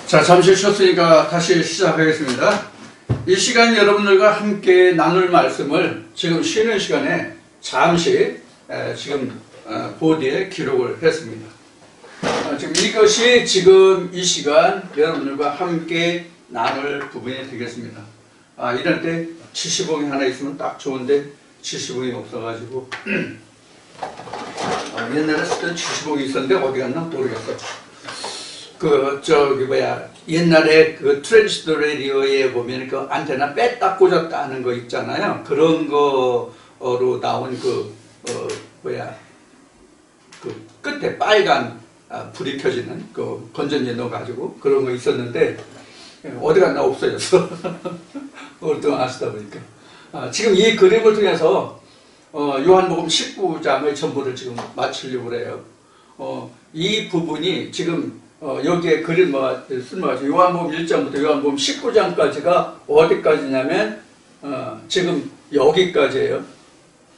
자, 잠시 쉬었으니까 다시 시작하겠습니다. 이 시간 여러분들과 함께 나눌 말씀을 지금 쉬는 시간에 잠시 지금 보드에 기록을 했습니다. 지금 이것이 지금 이 시간 여러분들과 함께 나눌 부분이 되겠습니다. 이럴 때 70봉이 하나 있으면 딱 좋은데 70봉이 없어가지고 옛날에 쓰던 70봉이 있었는데 어디 갔나 모르겠어. 옛날에 그 트랜지스터 라디오에 보면 그 안테나 뺐다 꽂았다 하는 거 있잖아요. 그런 거로 나온 그 끝에 빨간 불이 켜지는 그 건전지 넣어가지고 그런 거 있었는데 어디 갔나 없어졌어. 오랫동안 안 쓰다 보니까. 지금 이 그림을 통해서 요한복음 19장의 전부를 지금 마치려고 그래요. 이 부분이 지금 여기에 그림과 쓸모가 요한복음 1장부터 요한복음 19장까지가 어디까지냐면 지금 여기까지예요.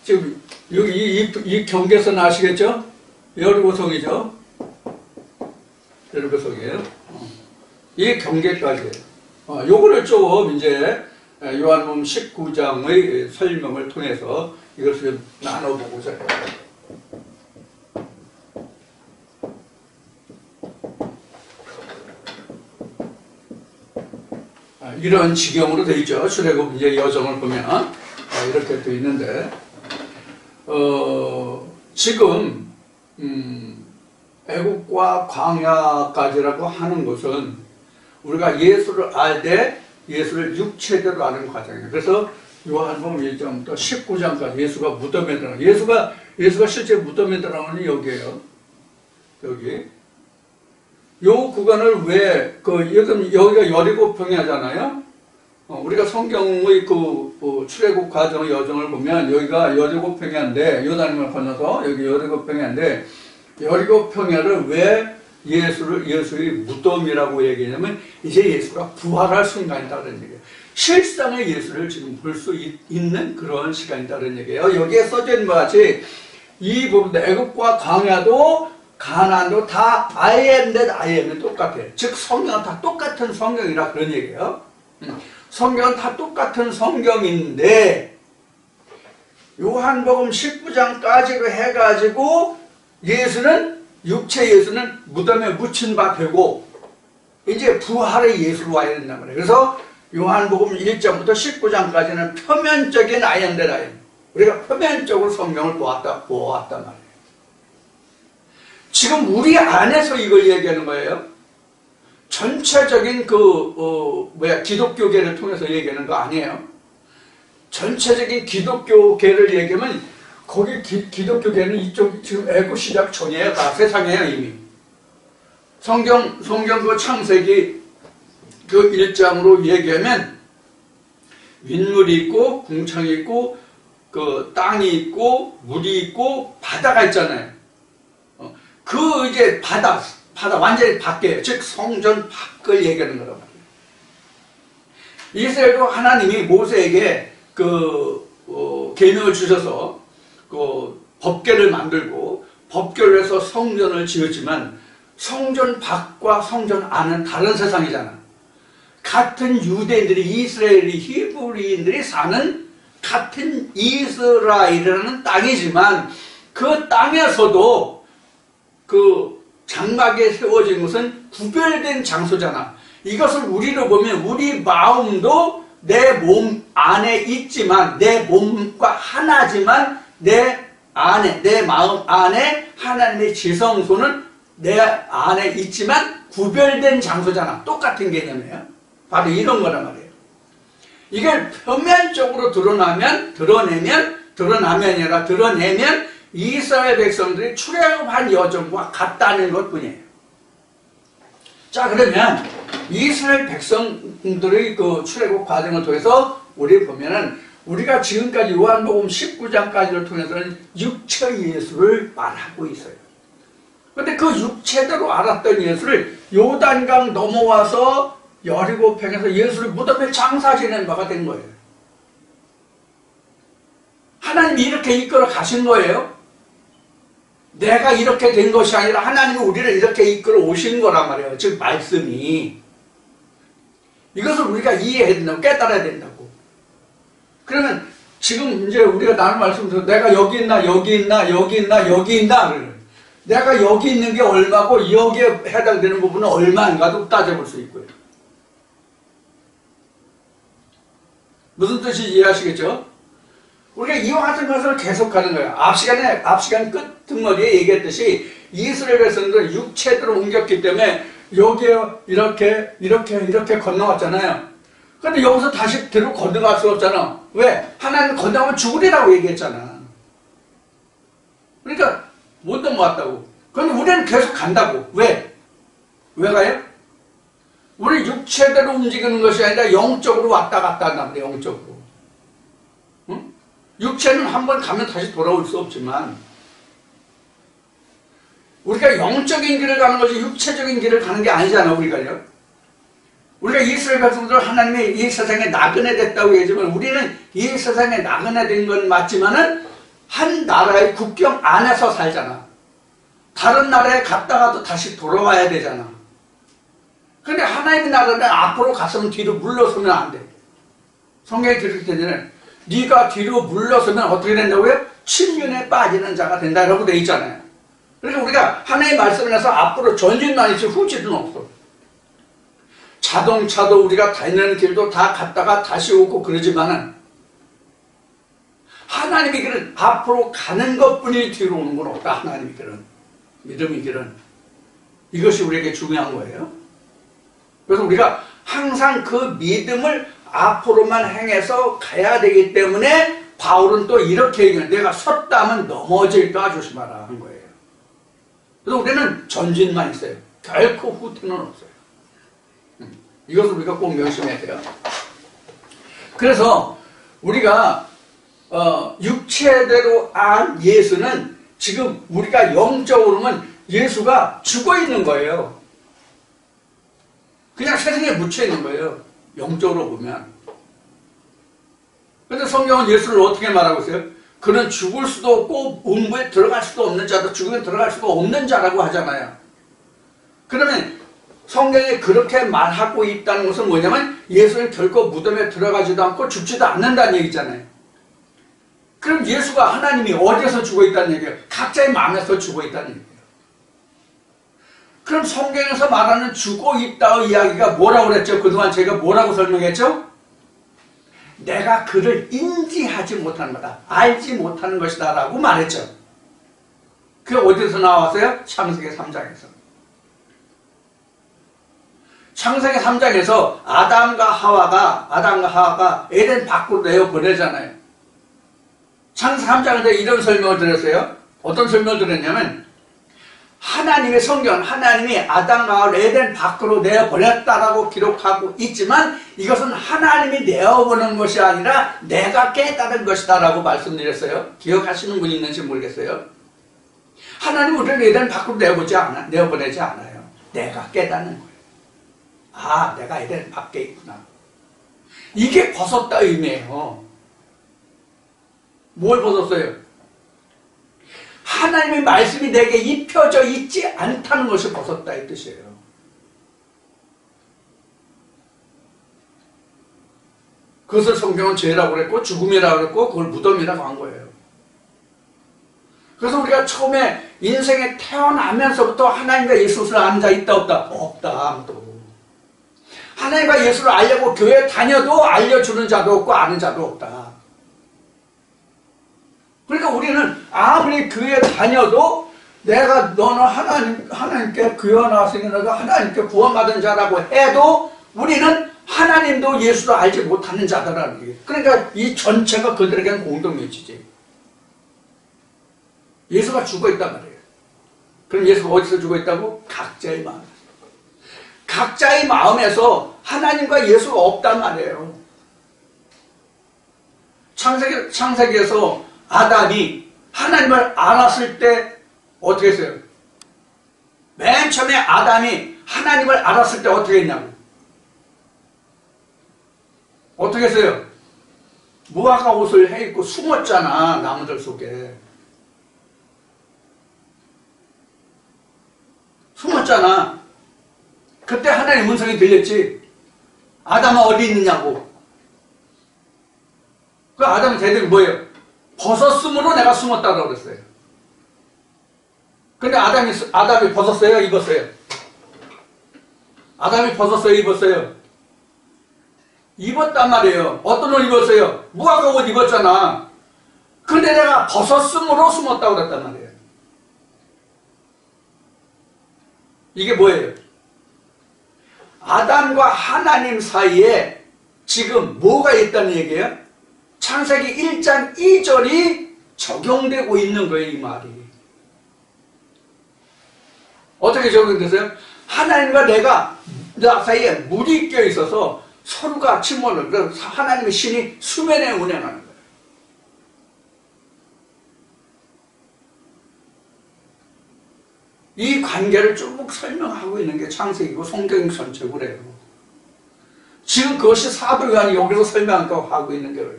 지금 여기 이 경계선 아시겠죠? 여리고성이죠. 여리고성이에요. 이 경계까지예요. 요거를 좀 이제 요한복음 19장의 설명을 통해서 이것을 나눠보고자 해요. 이런 지경으로 되어 있죠. 출애굽 이제 여정을 보면 이렇게 되어 있는데 지금 애국과 광야까지라고 하는 것은 우리가 예수를 알 때 예수를 육체대로 아는 과정이에요. 그래서 요한복음 1장부터 19장까지 예수가 무덤에 들어가 예수가 실제 무덤에 들어가는 여기에요. 여기. 요 구간을 왜, 여기가 여리고 평야잖아요? 우리가 성경의 출애굽 과정의 여정을 보면 여기가 여리고 평야인데, 요단강을 건너서 여기 여리고 평야인데, 여리고 평야를 왜 예수의 무덤이라고 얘기하냐면, 이제 예수가 부활할 순간이다는 얘기예요. 실상의 예수를 지금 볼 수 있는 그런 시간이다는 얘기예요. 여기에 써져 있는 것 같이, 이 부분도 애국과 광야도 가나안도 다 I am that I am은 똑같아요. 즉 성경은 다 똑같은 성경이라 그런 얘기예요. 성경은 다 똑같은 성경인데 요한복음 19장까지로 해가지고 육체 예수는 무덤에 묻힌 바 되고 이제 부활의 예수로 와야 된단 말이에요. 그래서 요한복음 1장부터 19장까지는 표면적인 I am that I am. 우리가 표면적으로 성경을 보았단 말이에요. 지금 우리 안에서 이걸 얘기하는 거예요. 전체적인 기독교계를 통해서 얘기하는 거 아니에요. 전체적인 기독교계를 얘기하면 거기 기독교계는 이쪽 지금 애굽 시작 전이에요. 다 세상이에요 이미. 성경 그 창세기 그 1장으로 얘기하면 윗물이 있고 궁창이 있고 그 땅이 있고 물이 있고 바다가 있잖아요. 이제 바다 완전히 밖에, 즉 성전 밖을 얘기하는 거란 말이에요. 이스라엘도 하나님이 모세에게 계명을 주셔서 법궤를 만들고 법궤를 해서 성전을 지었지만 성전 밖과 성전 안은 다른 세상이잖아. 같은 유대인들이 이스라엘이 히브리인들이 사는 같은 이스라엘이라는 땅이지만 그 땅에서도 장막에 세워진 것은 구별된 장소잖아. 이것을 우리로 보면 우리 마음도 내 몸 안에 있지만 내 몸과 하나지만 내 마음 안에 하나님의 지성소는 내 안에 있지만 구별된 장소잖아. 똑같은 개념이에요. 바로 이런 거란 말이에요. 이걸 표면적으로 드러내면 이스라엘 백성들이 출애굽한 여정과 같다는 것뿐이에요. 자, 그러면 이스라엘 백성들의 출애굽 과정을 통해서 우리 보면은 우리가 지금까지 요한복음 19장까지를 통해서는 육체 예수를 말하고 있어요. 그런데 그 육체대로 알았던 예수를 요단강 넘어와서 여리고평에서 예수를 무덤에 장사 지낸 바가 된 거예요. 하나님이 이렇게 이끌어 가신 거예요. 내가 이렇게 된 것이 아니라 하나님이 우리를 이렇게 이끌어 오신 거란 말이에요. 즉 말씀이 이것을 우리가 이해해야 된다고, 깨달아야 된다고. 그러면 지금 이제 우리가 나눈 말씀에서 내가 여기 있나, 여기 있나, 여기 있나, 여기 있나, 그러면 내가 여기 있는 게 얼마고 여기에 해당되는 부분은 얼마인가도 따져볼 수 있고요. 무슨 뜻인지 이해하시겠죠? 우리가 이와 같은 것을 계속하는 거예요. 앞 시간 끝머리에 얘기했듯이 이스라엘 백성들은 육체대로 옮겼기 때문에 여기에 이렇게 건너갔잖아요. 근데 여기서 다시 뒤로 건너갈 수 없잖아. 왜? 하나님 건너가면 죽으리라고 얘기했잖아. 그러니까 못 넘어갔다고. 그런데 우리는 계속 간다고. 왜? 왜 가요? 우리 육체대로 움직이는 것이 아니라 영적으로 왔다 갔다 한단 말이에요. 영적으로. 응? 육체는 한번 가면 다시 돌아올 수 없지만 우리가 영적인 길을 가는 것이 육체적인 길을 가는 게 아니잖아. 우리가요. 우리가 이스라엘 백성들은 하나님이 이 세상에 나그네 됐다고 얘기하지만 우리는 이 세상에 나그네 된 건 맞지만은 한 나라의 국경 안에서 살잖아. 다른 나라에 갔다가도 다시 돌아와야 되잖아. 근데 하나님의 나라는 앞으로 갔으면 뒤로 물러서면 안 돼. 성경에 그렇게 되잖아요. 네가 뒤로 물러서면 어떻게 된다고요? 침륜에 빠지는 자가 된다라고 돼 있잖아요. 그러니까 우리가 하나님의 말씀에서 앞으로 전진만 있지 후진은 없어. 자동차도 우리가 다니는 길도 다 갔다가 다시 오고 그러지만은 하나님의 길은 앞으로 가는 것뿐이 뒤로 오는 건 없다. 하나님의 길은. 믿음의 길은. 이것이 우리에게 중요한 거예요. 그래서 우리가 항상 그 믿음을 앞으로만 행해서 가야 되기 때문에 바울은 또 이렇게 얘기해요. 내가 섰다 하면 넘어질까 조심하라 한 거예요. 그래서 우리는 전진만 있어요. 결코 후퇴는 없어요. 이것을 우리가 꼭 명심해야 돼요. 그래서 우리가 육체대로 안 예수는 지금 우리가 영적으로는 예수가 죽어 있는 거예요. 그냥 세상에 묻혀 있는 거예요. 영적으로 보면. 그런데 성경은 예수를 어떻게 말하고 있어요? 그는 죽을 수도 없고 음부에 들어갈 수도 없는 자다. 죽으면 들어갈 수도 없는 자라고 하잖아요. 그러면 성경이 그렇게 말하고 있다는 것은 뭐냐면 예수는 결코 무덤에 들어가지도 않고 죽지도 않는다는 얘기잖아요. 그럼 예수가 하나님이 어디에서 죽어 있다는 얘기예요? 각자의 마음에서 죽어 있다는 얘기예요. 그럼 성경에서 말하는 죽어 있다의 이야기가 뭐라고 그랬죠? 그동안 제가 뭐라고 설명했죠? 내가 그를 인지하지 못하는 거다. 알지 못하는 것이다 라고 말했죠. 그게 어디서 나왔어요? 창세기 3장에서. 창세기 3장에서 아담과 하와가 에덴 밖으로 내어보내잖아요. 창세기 3장에서 이런 설명을 드렸어요. 어떤 설명을 드렸냐면 하나님의 성경, 하나님이 아담과 하와를 에덴 밖으로 내어보냈다라고 기록하고 있지만 이것은 하나님이 내어보낸 것이 아니라 내가 깨달은 것이다 라고 말씀드렸어요. 기억하시는 분이 있는지 모르겠어요. 하나님은 우리를 에덴 밖으로 내어보내지 않아요. 내가 깨닫는 거예요. 아, 내가 에덴 밖에 있구나. 이게 벗었다 의미예요. 뭘 벗었어요? 하나님의 말씀이 내게 입혀져 있지 않다는 것을 벗었다 이 뜻이에요. 그것을 성경은 죄라고 그랬고 죽음이라고 그랬고 그걸 무덤이라고 한 거예요. 그래서 우리가 처음에 인생에 태어나면서부터 하나님과 예수를 아는 자 있다 없다? 없다. 아무도. 하나님과 예수를 알려고 교회 다녀도 알려주는 자도 없고 아는 자도 없다. 그러니까 우리는 아무리 교회 다녀도 너는 하나님께 교회 나왔으니 너가 하나님께 구원받은 자라고 해도 우리는 하나님도 예수도 알지 못하는 자다라는 얘기예요. 그러니까 이 전체가 그들에게는 공동묘지지. 예수가 죽어있단 말이에요. 그럼 예수가 어디서 죽어있다고? 각자의 마음에서. 각자의 마음에서 하나님과 예수가 없단 말이에요. 창세기에서 아담이 하나님을 알았을 때 어떻게 했어요? 맨 처음에 아담이 하나님을 알았을 때 어떻게 했냐고. 어떻게 했어요? 무화과 옷을 해입고 숨었잖아. 나무들 속에. 숨었잖아. 그때 하나님의 음성이 들렸지. 아담은 어디 있느냐고. 그 아담의 대답이 뭐예요? 벗었으므로 내가 숨었다고 그랬어요. 근데 아담이 벗었어요? 입었어요? 아담이 벗었어요? 입었어요? 입었단 말이에요. 어떤 옷 입었어요? 무화과 옷 입었잖아. 근데 내가 벗었으므로 숨었다고 그랬단 말이에요. 이게 뭐예요? 아담과 하나님 사이에 지금 뭐가 있다는 얘기예요? 창세기 1장 2절이 적용되고 있는 거예요, 이 말이. 어떻게 적용됐어요? 하나님과 내가 나 사이에 물이 껴 있어서 서로가 침몰을, 그래서 하나님의 신이 수면에 운행하는 거예요. 이 관계를 쭉 설명하고 있는 게 창세기고 성경 전체고 그래요. 지금 그것이 사도 요한이 여기서 설명하고 하고 있는 거예요.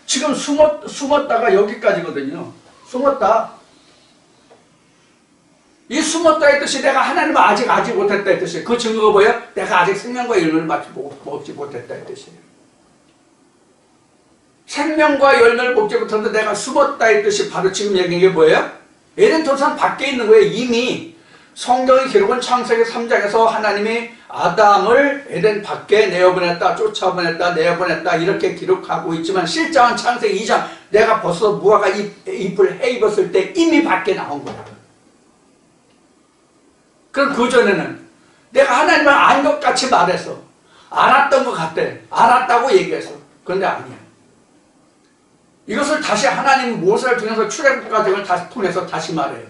지금 숨었다가 여기까지거든요. 숨었다. 이 숨었다의 뜻이 내가 하나님을 아직 알지 못했다의 뜻이에요. 그 증거가 뭐예요? 내가 아직 생명과 열매를 먹지 못했다의 뜻이에요. 생명과 열매를 먹지 못했는데 내가 숨었다의 뜻이 바로 지금 얘기한 게 뭐예요? 에덴 동산 밖에 있는 거예요. 이미 성경의 기록은 창세기 3장에서 하나님이 아담을 에덴 밖에 내어보냈다, 쫓아보냈다, 내어보냈다 이렇게 기록하고 있지만 실장은 창세기 2장 내가 벌써 무화과 잎을 해입었을 때 이미 밖에 나온 거야. 그럼 그 전에는 내가 하나님을 안 것 같이 말해서 알았던 것 같대. 알았다고 얘기해서. 그런데 아니야. 이것을 다시 하나님 모세를 통해서 출애굽 과정을 다시 통해서 다시 말해요.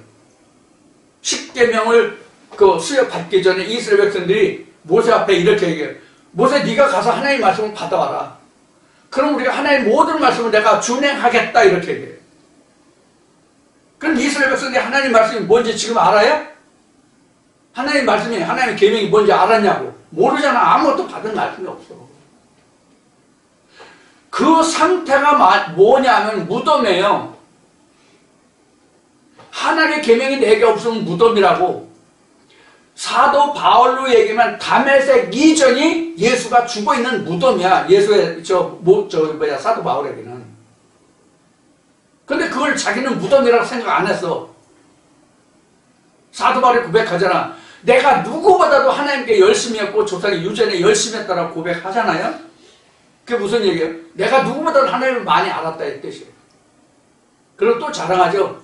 십계명을 수여받기 전에 이스라엘 백성들이 모세 앞에 이렇게 얘기해요. 모세 네가 가서 하나님 말씀을 받아와라. 그럼 우리가 하나님 모든 말씀을 내가 준행하겠다 이렇게 얘기해요. 그럼 이스라엘 백성들이 하나님 말씀이 뭔지 지금 알아요? 하나님 말씀이 하나님의 계명이 뭔지 알았냐고. 모르잖아. 아무것도 받은 말씀이 없어. 그 상태가 뭐냐면 무덤이에요. 하나님의 계명이 내게 없으면 무덤이라고. 사도 바울로 얘기하면 다메섹 이전이 예수가 죽어있는 무덤이야. 예수의 사도 바울에게는. 근데 그걸 자기는 무덤이라고 생각 안 했어. 사도 바울이 고백하잖아. 내가 누구보다도 하나님께 열심히 했고 조상의 유전에 열심히 했다라고 고백하잖아요. 그게 무슨 얘기예요? 내가 누구보다도 하나님을 많이 알았다 이 뜻이에요. 그리고 또 자랑하죠.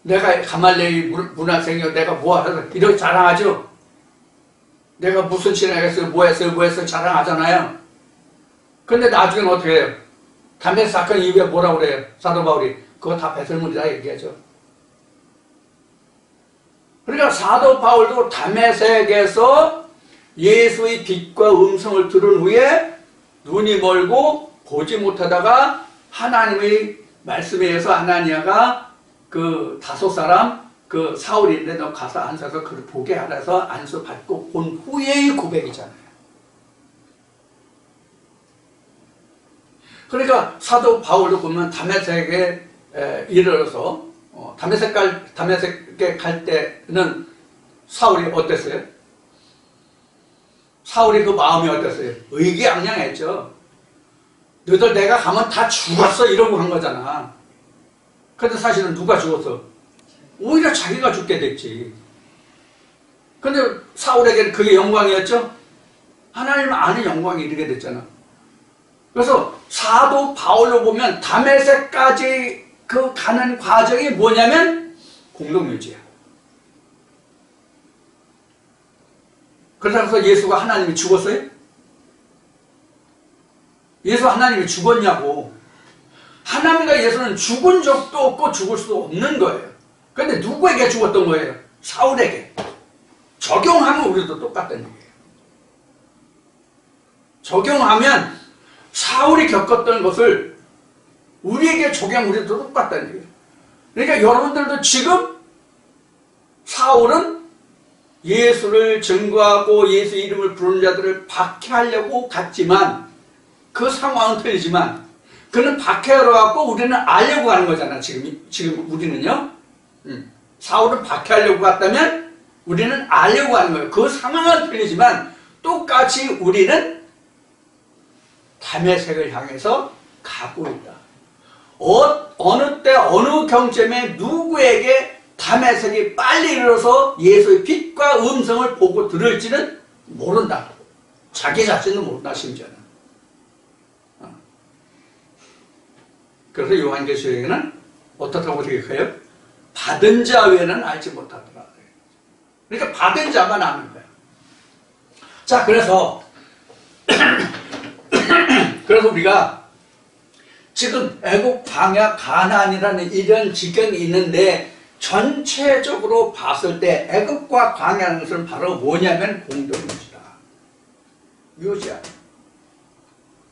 내가 가말레이 문화생이요. 내가 뭐 해서 이렇게 자랑하죠. 내가 무슨 신앙했어요. 뭐 했어요. 자랑하잖아요. 근데 나중에는 어떻게 해요? 담배 사건 이후에 뭐라고 그래요? 사도 바울이. 그거 다 배설물이다 얘기하죠. 그러니까 사도 바울도 다메섹에서 예수의 빛과 음성을 들은 후에 눈이 멀고 보지 못하다가 하나님의 말씀에 의해서 아나니아가 그 다섯 사람 그 사울인데 너 가서 안수해서 그를 보게 하라서 안수 받고 본 후의 고백이잖아요. 그러니까 사도 바울도 보면 다메섹에 이르러서 다메섹에 갈 때는 사울이 어땠어요? 사울이 그 마음이 어땠어요? 의기양양했죠. 너희들 내가 가면 다 죽었어 이러고 간 거잖아. 근데 사실은 누가 죽었어? 오히려 자기가 죽게 됐지. 근데 사울에게는 그게 영광이었죠? 하나님을 아는 영광이 이르게 됐잖아. 그래서 사도 바울로 보면 다메섹까지 그 가는 과정이 뭐냐면 공동묘지야. 그래서 예수가 하나님이 죽었어요? 예수 하나님이 죽었냐고. 하나님과 예수는 죽은 적도 없고 죽을 수도 없는 거예요. 그런데 누구에게 죽었던 거예요? 사울에게. 적용하면 우리도 똑같다는 얘기예요. 적용하면 사울이 겪었던 것을 우리에게 적용하면 우리도 똑같다는 얘기예요. 그러니까 여러분들도 지금 사울은 예수를 증거하고 예수 이름을 부르는 자들을 박해하려고 갔지만 그 상황은 틀리지만 그는 박해하러 갔고 우리는 알려고 하는 거잖아. 지금 우리는요. 사울은 박해하려고 갔다면 우리는 알려고 하는 거예요. 그 상황은 틀리지만 똑같이 우리는 다메섹을 향해서 가고 있다. 어느 때 어느 경점에 누구에게 다메섹이 빨리 이르러서 예수의 빛과 음성을 보고 들을지는 모른다. 자기 자신도 모른다, 심지어는. 그래서 요한계시록에는 어떻다고 생각해요? 받은 자 외에는 알지 못하더라. 그러니까 받은 자만 아는 거야. 자, 그래서 우리가 지금 애국 광야 가나안이라는 이런 지경이 있는데 전체적으로 봤을 때 애국과 광야라는 것은 바로 뭐냐면 공동묘지다. 묘지야.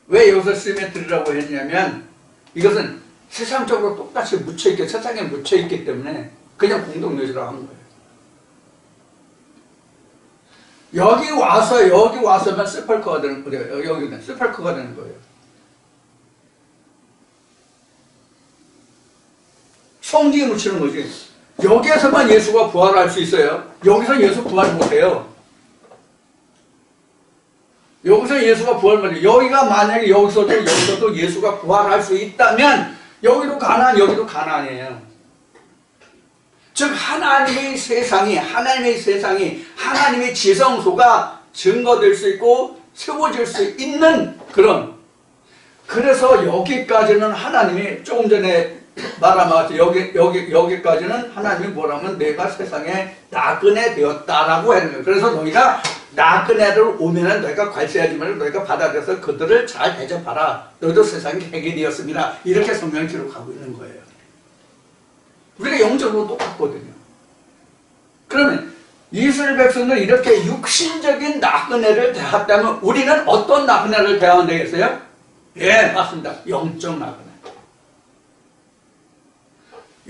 왜 여기서 시메트리라고 했냐면 이것은 세상적으로 똑같이 묻혀있기, 세상에 묻혀있기 때문에 그냥 공동묘지라고 한 거예요. 여기 와서만 스펄커가 되는 거예요. 여기는 스펄커가 되는 거예요. 성지에 묻히는 거지. 여기에서만 예수가 부활할 수 있어요. 여기서 예수 부활 못해요. 여기서 예수가 부활 못해요. 여기가 만약에 여기서도 예수가 부활할 수 있다면 여기도 가나안, 여기도 가나안이에요. 즉 하나님의 세상이 하나님의 지성소가 증거될 수 있고 세워질 수 있는 그런, 그래서 여기까지는 하나님이 조금 전에 말한 것 같아요. 여기까지는 하나님이 뭐라면 내가 세상에 나그네 되었다라고 하는 거예요. 그래서 너희가 나그네를 오면은 너희가 관세하지 말고 너희가 받아들여서 그들을 잘 대접하라. 너희도 세상에 핵이 되었습니다. 이렇게 성경을 기록하고 있는 거예요. 우리가 영적으로 똑같거든요. 그러면 이스라엘 백성들 이렇게 육신적인 나그네를 대했다면 우리는 어떤 나그네를 대하면 되겠어요? 예, 맞습니다. 영적 나그네.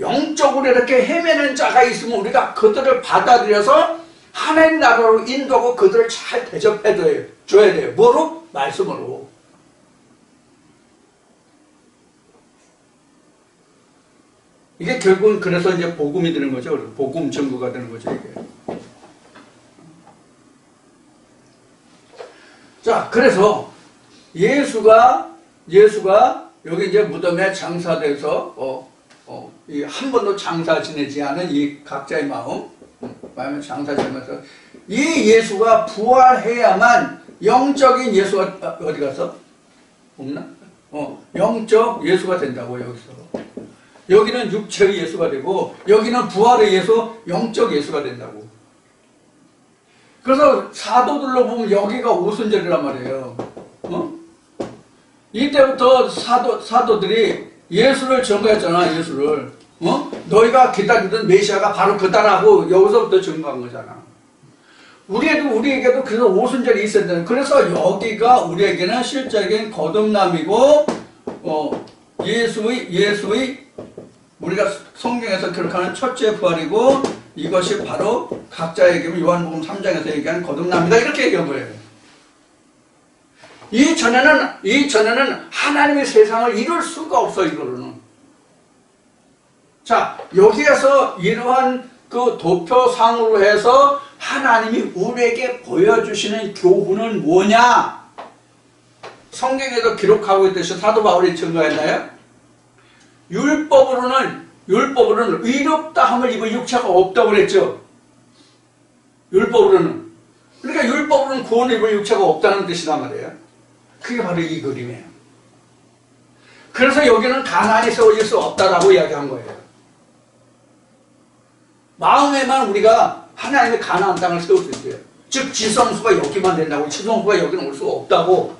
영적으로 이렇게 헤매는 자가 있으면 우리가 그들을 받아들여서 하나님 나라로 인도하고 그들을 잘 대접해 줘야 돼요. 뭐로? 말씀으로. 이게 결국은 그래서 이제 복음이 되는 거죠. 복음 증거가 되는 거죠, 이게. 자, 그래서 예수가 여기 이제 무덤에 장사돼서 이 한 번도 장사 지내지 않은 이 각자의 마음, 장사 지내면서 이 예수가 부활해야만 영적인 예수가 어디 가서 없나? 영적 예수가 된다고. 여기는 육체의 예수가 되고 여기는 부활의 예수, 영적 예수가 된다고. 그래서 사도들로 보면 여기가 오순절이란 말이에요. 이때부터 사도들이 예수를 증거했잖아. 예수를. 너희가 기다리던 메시아가 바로 그다라고 여기서부터 증거한 거잖아. 우리에게도 그래서 오순절이 있어야 되는. 그래서 여기가 우리에게는 실적인 거듭남이고 예수의 우리가 성경에서 기록하는 첫째 부활이고 이것이 바로 각자에게 요한복음 3장에서 얘기하는 거듭남이다. 이렇게 얘기한 거예요. 이전에는 하나님의 세상을 이룰 수가 없어, 이거로는. 자, 여기에서 이러한 그 도표상으로 해서 하나님이 우리에게 보여주시는 교훈은 뭐냐? 성경에도 기록하고 있듯이 사도 바울이 증거했나요? 율법으로는 의롭다 함을 입을 육체가 없다고 그랬죠. 율법으로는. 그러니까 율법으로는 구원을 입을 육체가 없다는 뜻이란 말이에요. 그게 바로 이 그림이에요. 그래서 여기는 가나안이 세워질 수 없다라고 이야기한 거예요. 마음에만 우리가 하나님의 가나안 땅을 세울 수 있어요. 즉 지성소가 여기만 된다고, 지성소가 여기는 올 수가 없다고.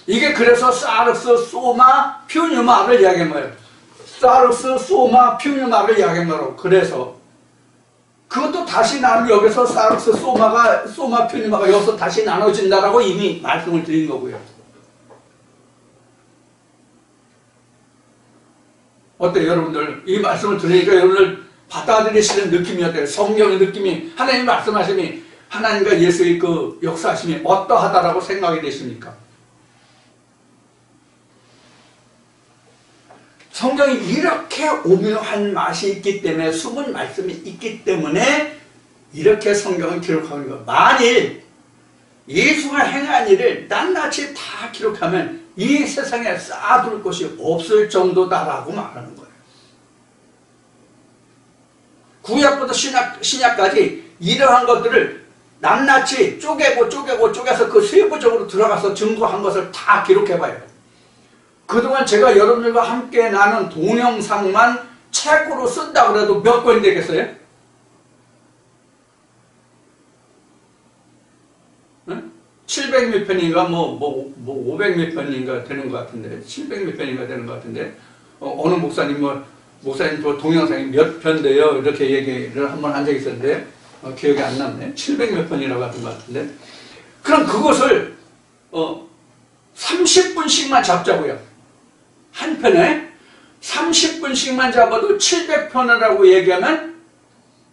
이게 그래서 사르스, 소마, 퓨뉴마를 이야기한 거예요. 사르스, 소마, 퓨뉴마를 이야기한 거라고. 그래서 그것도 다시 여기서 사르스, 소마, 퓨뉴마가 여기서 다시 나눠진다라고 이미 말씀을 드린 거고요. 어때요, 여러분들? 이 말씀을 들으니까 여러분들 받아들이시는 느낌이 어때요? 성경의 느낌이, 하나님 말씀하심이, 하나님과 예수의 그 역사하심이 어떠하다라고 생각이 되십니까? 성경이 이렇게 오묘한 맛이 있기 때문에, 숨은 말씀이 있기 때문에 이렇게 성경을 기록하는 거예요. 만일 예수가 행한 일을 낱낱이 다 기록하면 이 세상에 쌓아둘 것이 없을 정도다라고 말하는 거예요. 구약부터 신약까지 이러한 것들을 낱낱이 쪼개서 그 세부적으로 들어가서 증거한 것을 다 기록해봐요. 그동안 제가 여러분들과 함께 나눈 동영상만 책으로 쓴다고 해도 몇 권이 되겠어요? 응? 700몇 편인가 500몇 편인가 되는 것 같은데 700몇 편인가 되는 것 같은데 어느 목사님 목사님 동영상이 몇 편 돼요 이렇게 얘기를 한번 한 적이 있었는데 기억이 안 남네. 700몇 편이라고 하던 것 같은데 그럼 그것을 30분씩만 잡자고요. 한 편에 30분씩만 잡아도 700편이라고 얘기하면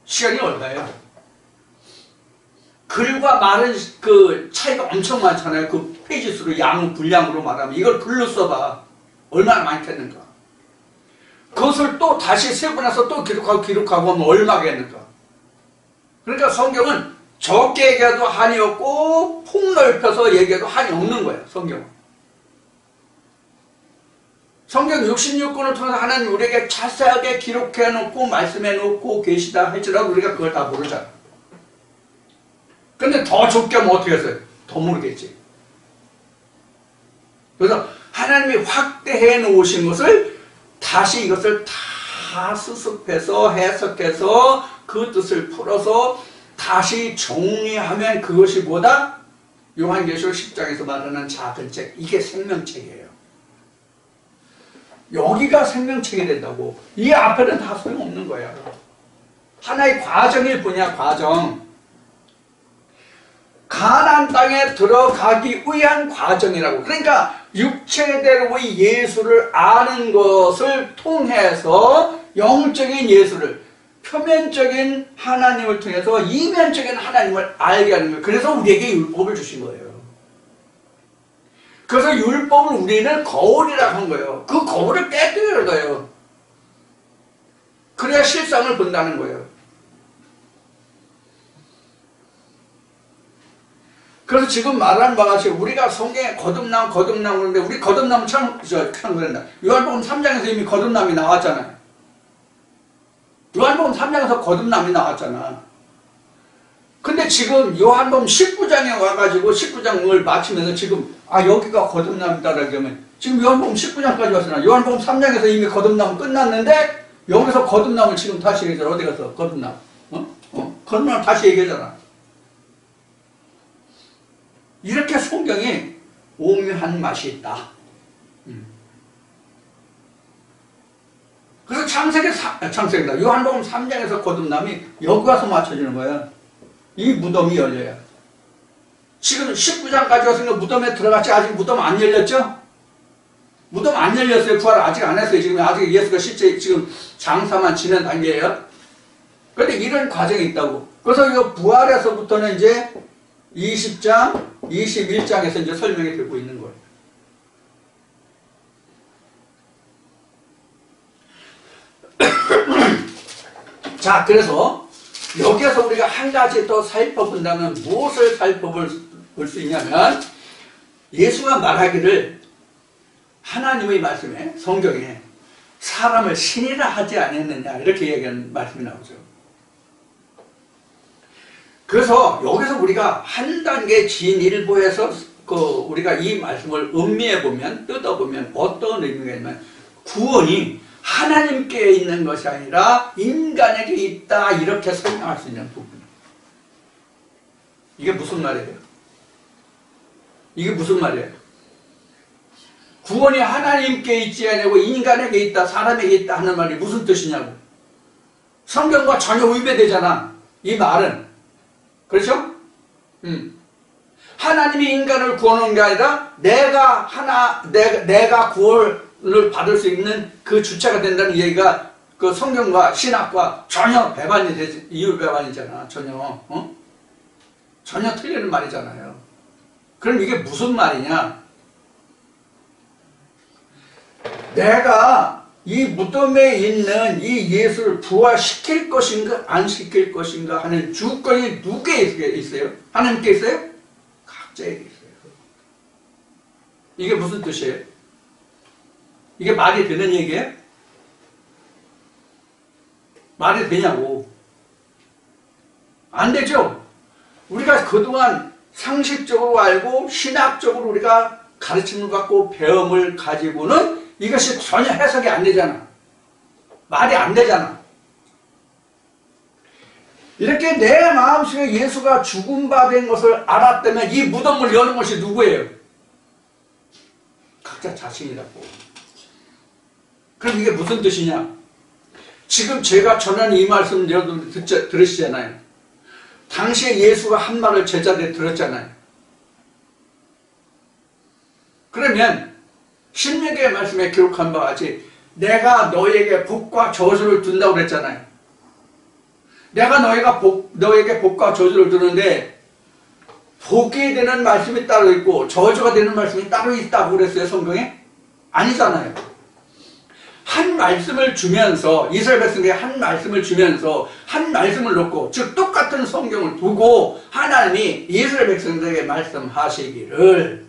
시간이 얼마예요? 글과 말은 그 차이가 엄청 많잖아요. 그 페이지 수로 분량으로 말하면 이걸 글로 써봐. 얼마나 많이 됐는가. 그것을 또 다시 세분해서 또 기록하고 하면 얼마겠는가. 그러니까 성경은 적게 얘기해도 한이 없고 폭넓혀서 얘기해도 한이 없는 거예요. 성경 66권을 통해서 하나님 우리에게 자세하게 기록해 놓고 말씀해 놓고 계시다 할지라도 우리가 그걸 다 모르잖아. 근데 더 좁게 하면 어떻게 했어요? 더 모르겠지. 그래서 하나님이 확대해 놓으신 것을 다시 이것을 다 수습해서 해석해서 그 뜻을 풀어서 다시 정리하면 그것이 뭐다? 요한계시록 10장에서 말하는 작은 책, 이게 생명책이에요. 여기가 생명책이 된다고. 이 앞에는 다 소용없는 거야. 하나의 과정일 뿐이야. 과정. 가나안 땅에 들어가기 위한 과정이라고. 그러니까 육체대로 예수를 아는 것을 통해서 영적인 예수를, 표면적인 하나님을 통해서 이면적인 하나님을 알게 하는 거예요. 그래서 우리에게 율법을 주신 거예요. 그래서 율법을 우리는 거울이라고 한 거예요. 그 거울을 깨뜨리는 거예요. 그래야 실상을 본다는 거예요. 그래서 지금 말하는 바와 같이 우리가 성경에 거듭나무 그러는데 우리 거듭나무 참 그런다. 요한복음 3장에서 이미 거듭남이 나왔잖아요. 요한복음 3장에서 거듭남이 나왔잖아. 근데 지금 요한복음 19장에 와가지고 19장을 마치면서 지금 여기가 거듭남이다라고 하면 지금 요한복음 19장까지 왔잖아. 요한복음 3장에서 이미 거듭남 끝났는데 여기서 거듭남을 지금 다시 얘기하잖아. 어디 가서 거듭남 거듭남 다시 얘기하잖아. 이렇게 성경이 오묘한 맛이 있다. 그래서 창세기다. 요한복음 3장에서 거듭남이 여기 와서 맞춰지는 거야. 이 무덤이 열려야. 지금 19장까지 왔으니까 무덤에 들어갔지. 아직 무덤 안 열렸죠? 무덤 안 열렸어요. 부활 아직 안 했어요. 지금 아직 예수가 실제 지금 장사만 지낸 단계예요. 그런데 이런 과정이 있다고. 그래서 이 부활에서부터는 이제 20장, 21장에서 이제 설명이 되고 있는 거예요. 자, 그래서 여기에서 우리가 한 가지 더 살펴본다면 무엇을 살펴볼 수 있냐면 예수가 말하기를 하나님의 말씀에 성경에 사람을 신이라 하지 않았느냐 이렇게 얘기하는 말씀이 나오죠. 그래서 여기서 우리가 한 단계 진일보해서 우리가 이 말씀을 음미해 보면 뜯어보면 어떤 의미가 있냐면 구원이 하나님께 있는 것이 아니라 인간에게 있다 이렇게 설명할 수 있는 부분이에요. 이게 무슨 말이에요? 이게 무슨 말이에요? 구원이 하나님께 있지 아니고 인간에게 있다 사람에게 있다 하는 말이 무슨 뜻이냐고. 성경과 전혀 위배되잖아 이 말은. 그렇죠? 하나님이 인간을 구원하는 게 아니라 내가 구원을 받을 수 있는 그 주체가 된다는 얘기가 그 성경과 신학과 전혀 배반이 되지, 이율 배반이잖아. 전혀 틀리는 말이잖아요. 그럼 이게 무슨 말이냐? 내가 이 무덤에 있는 이 예수를 부활시킬 것인가 안 시킬 것인가 하는 주권이 누구에게 있어요? 하나님께 있어요? 각자에게 있어요. 이게 무슨 뜻이에요? 이게 말이 되는 얘기예요? 말이 되냐고. 안 되죠? 우리가 그동안 상식적으로 알고 신학적으로 우리가 가르침을 받고 배움을 가지고는 이것이 전혀 해석이 안 되잖아. 말이 안 되잖아. 이렇게 내 마음속에 예수가 죽음 바 된 것을 알았다면 이 무덤을 여는 것이 누구예요? 각자 자신이라고. 그럼 이게 무슨 뜻이냐? 지금 제가 전하는 이 말씀 여러분 들으시잖아요. 당시에 예수가 한 말을 제자들이 들었잖아요. 그러면 신명기의 말씀에 기록한 바와 같이 내가 너에게 복과 저주를 준다고 그랬잖아요. 내가 너에게 복과 저주를 주는데 복이 되는 말씀이 따로 있고 저주가 되는 말씀이 따로 있다고 그랬어요, 성경에? 아니잖아요. 한 말씀을 주면서 이스라엘 백성에게 한 말씀을 주면서 한 말씀을 놓고 즉 똑같은 성경을 두고 하나님이 이스라엘 백성들에게 말씀하시기를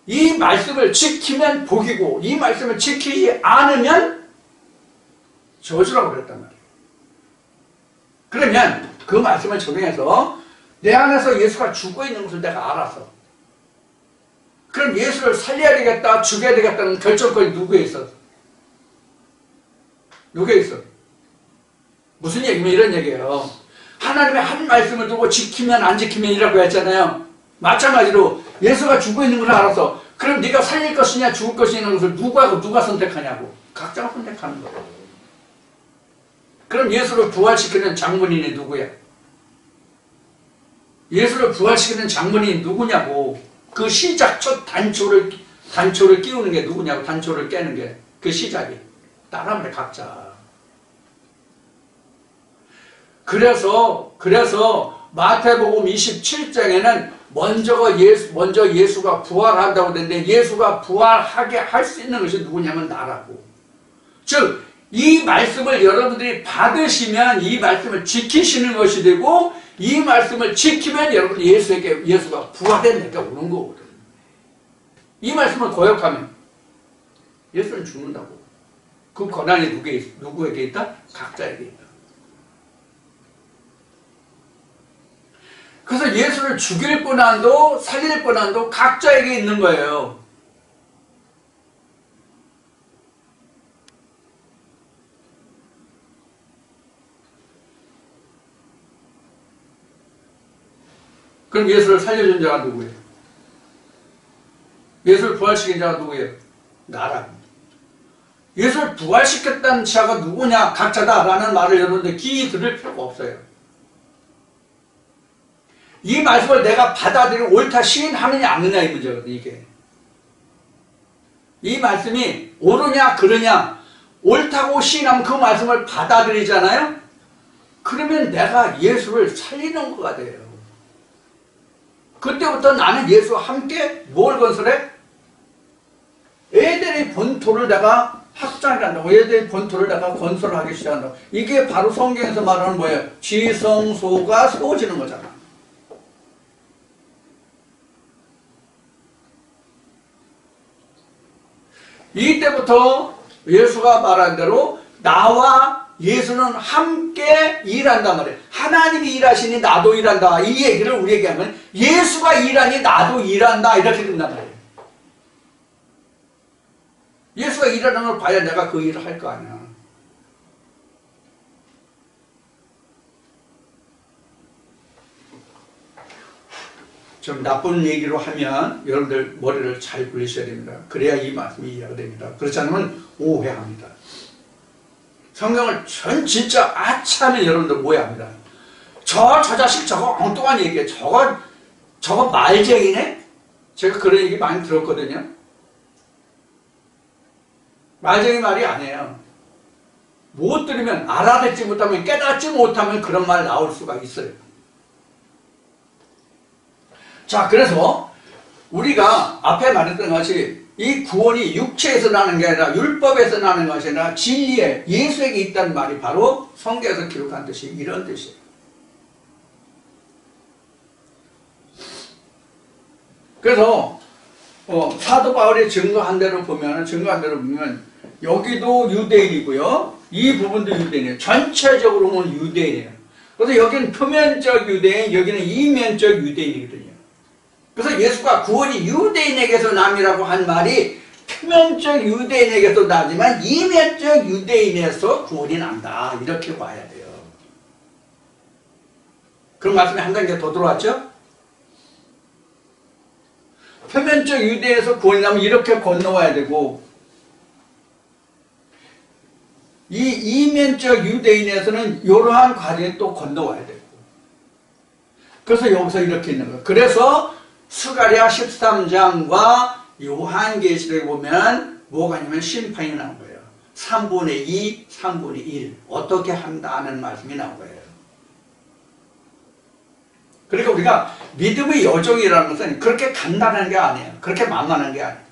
이 말씀을 지키면 복이고 이 말씀을 지키지 않으면 저주라고 그랬단 말이에요. 그러면 그 말씀을 적용해서 내 안에서 예수가 죽어 있는 것을 내가 알았어. 그럼 예수를 살려야 되겠다, 죽여야 되겠다는 결정권이 누구에 있어? 누구에 있어? 무슨 얘기면 이런 얘기예요. 하나님의 한 말씀을 두고 지키면 안 지키면이라고 했잖아요. 마찬가지로 예수가 죽어 있는 걸 알았어. 그럼 네가 살릴 것이냐 죽을 것이냐 것을 누가 선택하냐고. 각자가 선택하는 거예요. 그럼 예수를 부활시키는 장본인이 누구야? 예수를 부활시키는 장본인이 누구냐고. 그 시작 첫 단초를 끼우는 게 누구냐고. 단초를 깨는 게 그 시작이 따라하면 각자. 그래서 마태복음 27장에는 먼저 예수가 부활한다고 되는데 예수가 부활하게 할 수 있는 것이 누구냐면 나라고. 즉 이 말씀을 여러분들이 받으시면 이 말씀을 지키시는 것이 되고 이 말씀을 지키면 여러분 예수가 부활된 내가 오는 거거든. 이 말씀을 거역하면 예수는 죽는다고. 그 권한이 누구에게 있다? 각자에게 있다. 그래서 예수를 죽일 권한도 살릴 권한도 각자에게 있는 거예요. 그럼 예수를 살려준 자가 누구예요? 예수를 부활시킨 자가 누구예요? 나라고. 예수를 부활시켰다는 자가 누구냐? 각자다라는 말을 여러분들 귀히 들을 필요가 없어요. 이 말씀을 내가 받아들이고 옳다 시인하느냐 안 하느냐 이 문제거든 이게. 이 말씀이 옳으냐 그르냐 옳다고 시인하면 그 말씀을 받아들이잖아요. 그러면 내가 예수를 살리는 거가 돼요. 그때부터 나는 예수와 함께 뭘 건설해? 에덴의 본토를 내가 확장한다고. 에덴의 본토를 내가 건설하기 시작한다고. 이게 바로 성경에서 말하는 뭐예요? 지성소가 세워지는 거잖아. 이때부터 예수가 말한 대로 나와 예수는 함께 일한단 말이에요. 하나님이 일하시니 나도 일한다. 이 얘기를 우리에게 하면 예수가 일하니 나도 일한다. 이렇게 된단 말이에요. 예수가 일하는 걸 봐야 내가 그 일을 할 거 아니야. 좀 나쁜 얘기로 하면 여러분들 머리를 잘 굴리셔야 됩니다. 그래야 이 말씀이 이해가 됩니다. 그렇지 않으면 오해합니다. 성경을 진짜 아차하면 여러분들 오해합니다. 저 자식 저거 엉뚱한 얘기해. 저거 말쟁이네? 제가 그런 얘기 많이 들었거든요. 말쟁이 말이 아니에요. 못 들으면 알아듣지 못하면 깨닫지 못하면 그런 말 나올 수가 있어요. 자, 그래서 우리가 앞에 말했던 것이 이 구원이 육체에서 나는 게 아니라 율법에서 나는 것이 아니라 진리에 예수에게 있다는 말이 바로 성경에서 기록한 뜻이 이런 뜻이에요. 그래서 사도 바울이 증거한 대로 보면 여기도 유대인이고요. 이 부분도 유대인이에요. 전체적으로 보면 유대인이에요. 그래서 여기는 표면적 유대인, 여기는 이면적 유대인이거든요. 그래서 예수가 구원이 유대인에게서 남이라고 한 말이 표면적 유대인에게서 나지만 이면적 유대인에서 구원이 난다. 이렇게 봐야 돼요. 그런 말씀이 한 단계 더 들어왔죠? 표면적 유대에서 구원이 나면 이렇게 건너와야 되고, 이 이면적 유대인에서는 이러한 과정에 또 건너와야 되고, 그래서 여기서 이렇게 있는 거예요. 그래서 스가랴 13장과 요한계시록에 보면 뭐가 있냐면 심판이 나온 거예요. 3분의 2, 3분의 1 어떻게 한다는 말씀이 나온 거예요. 그러니까 우리가 믿음의 여정이라는 것은 그렇게 간단한 게 아니에요. 그렇게 만만한 게 아니에요.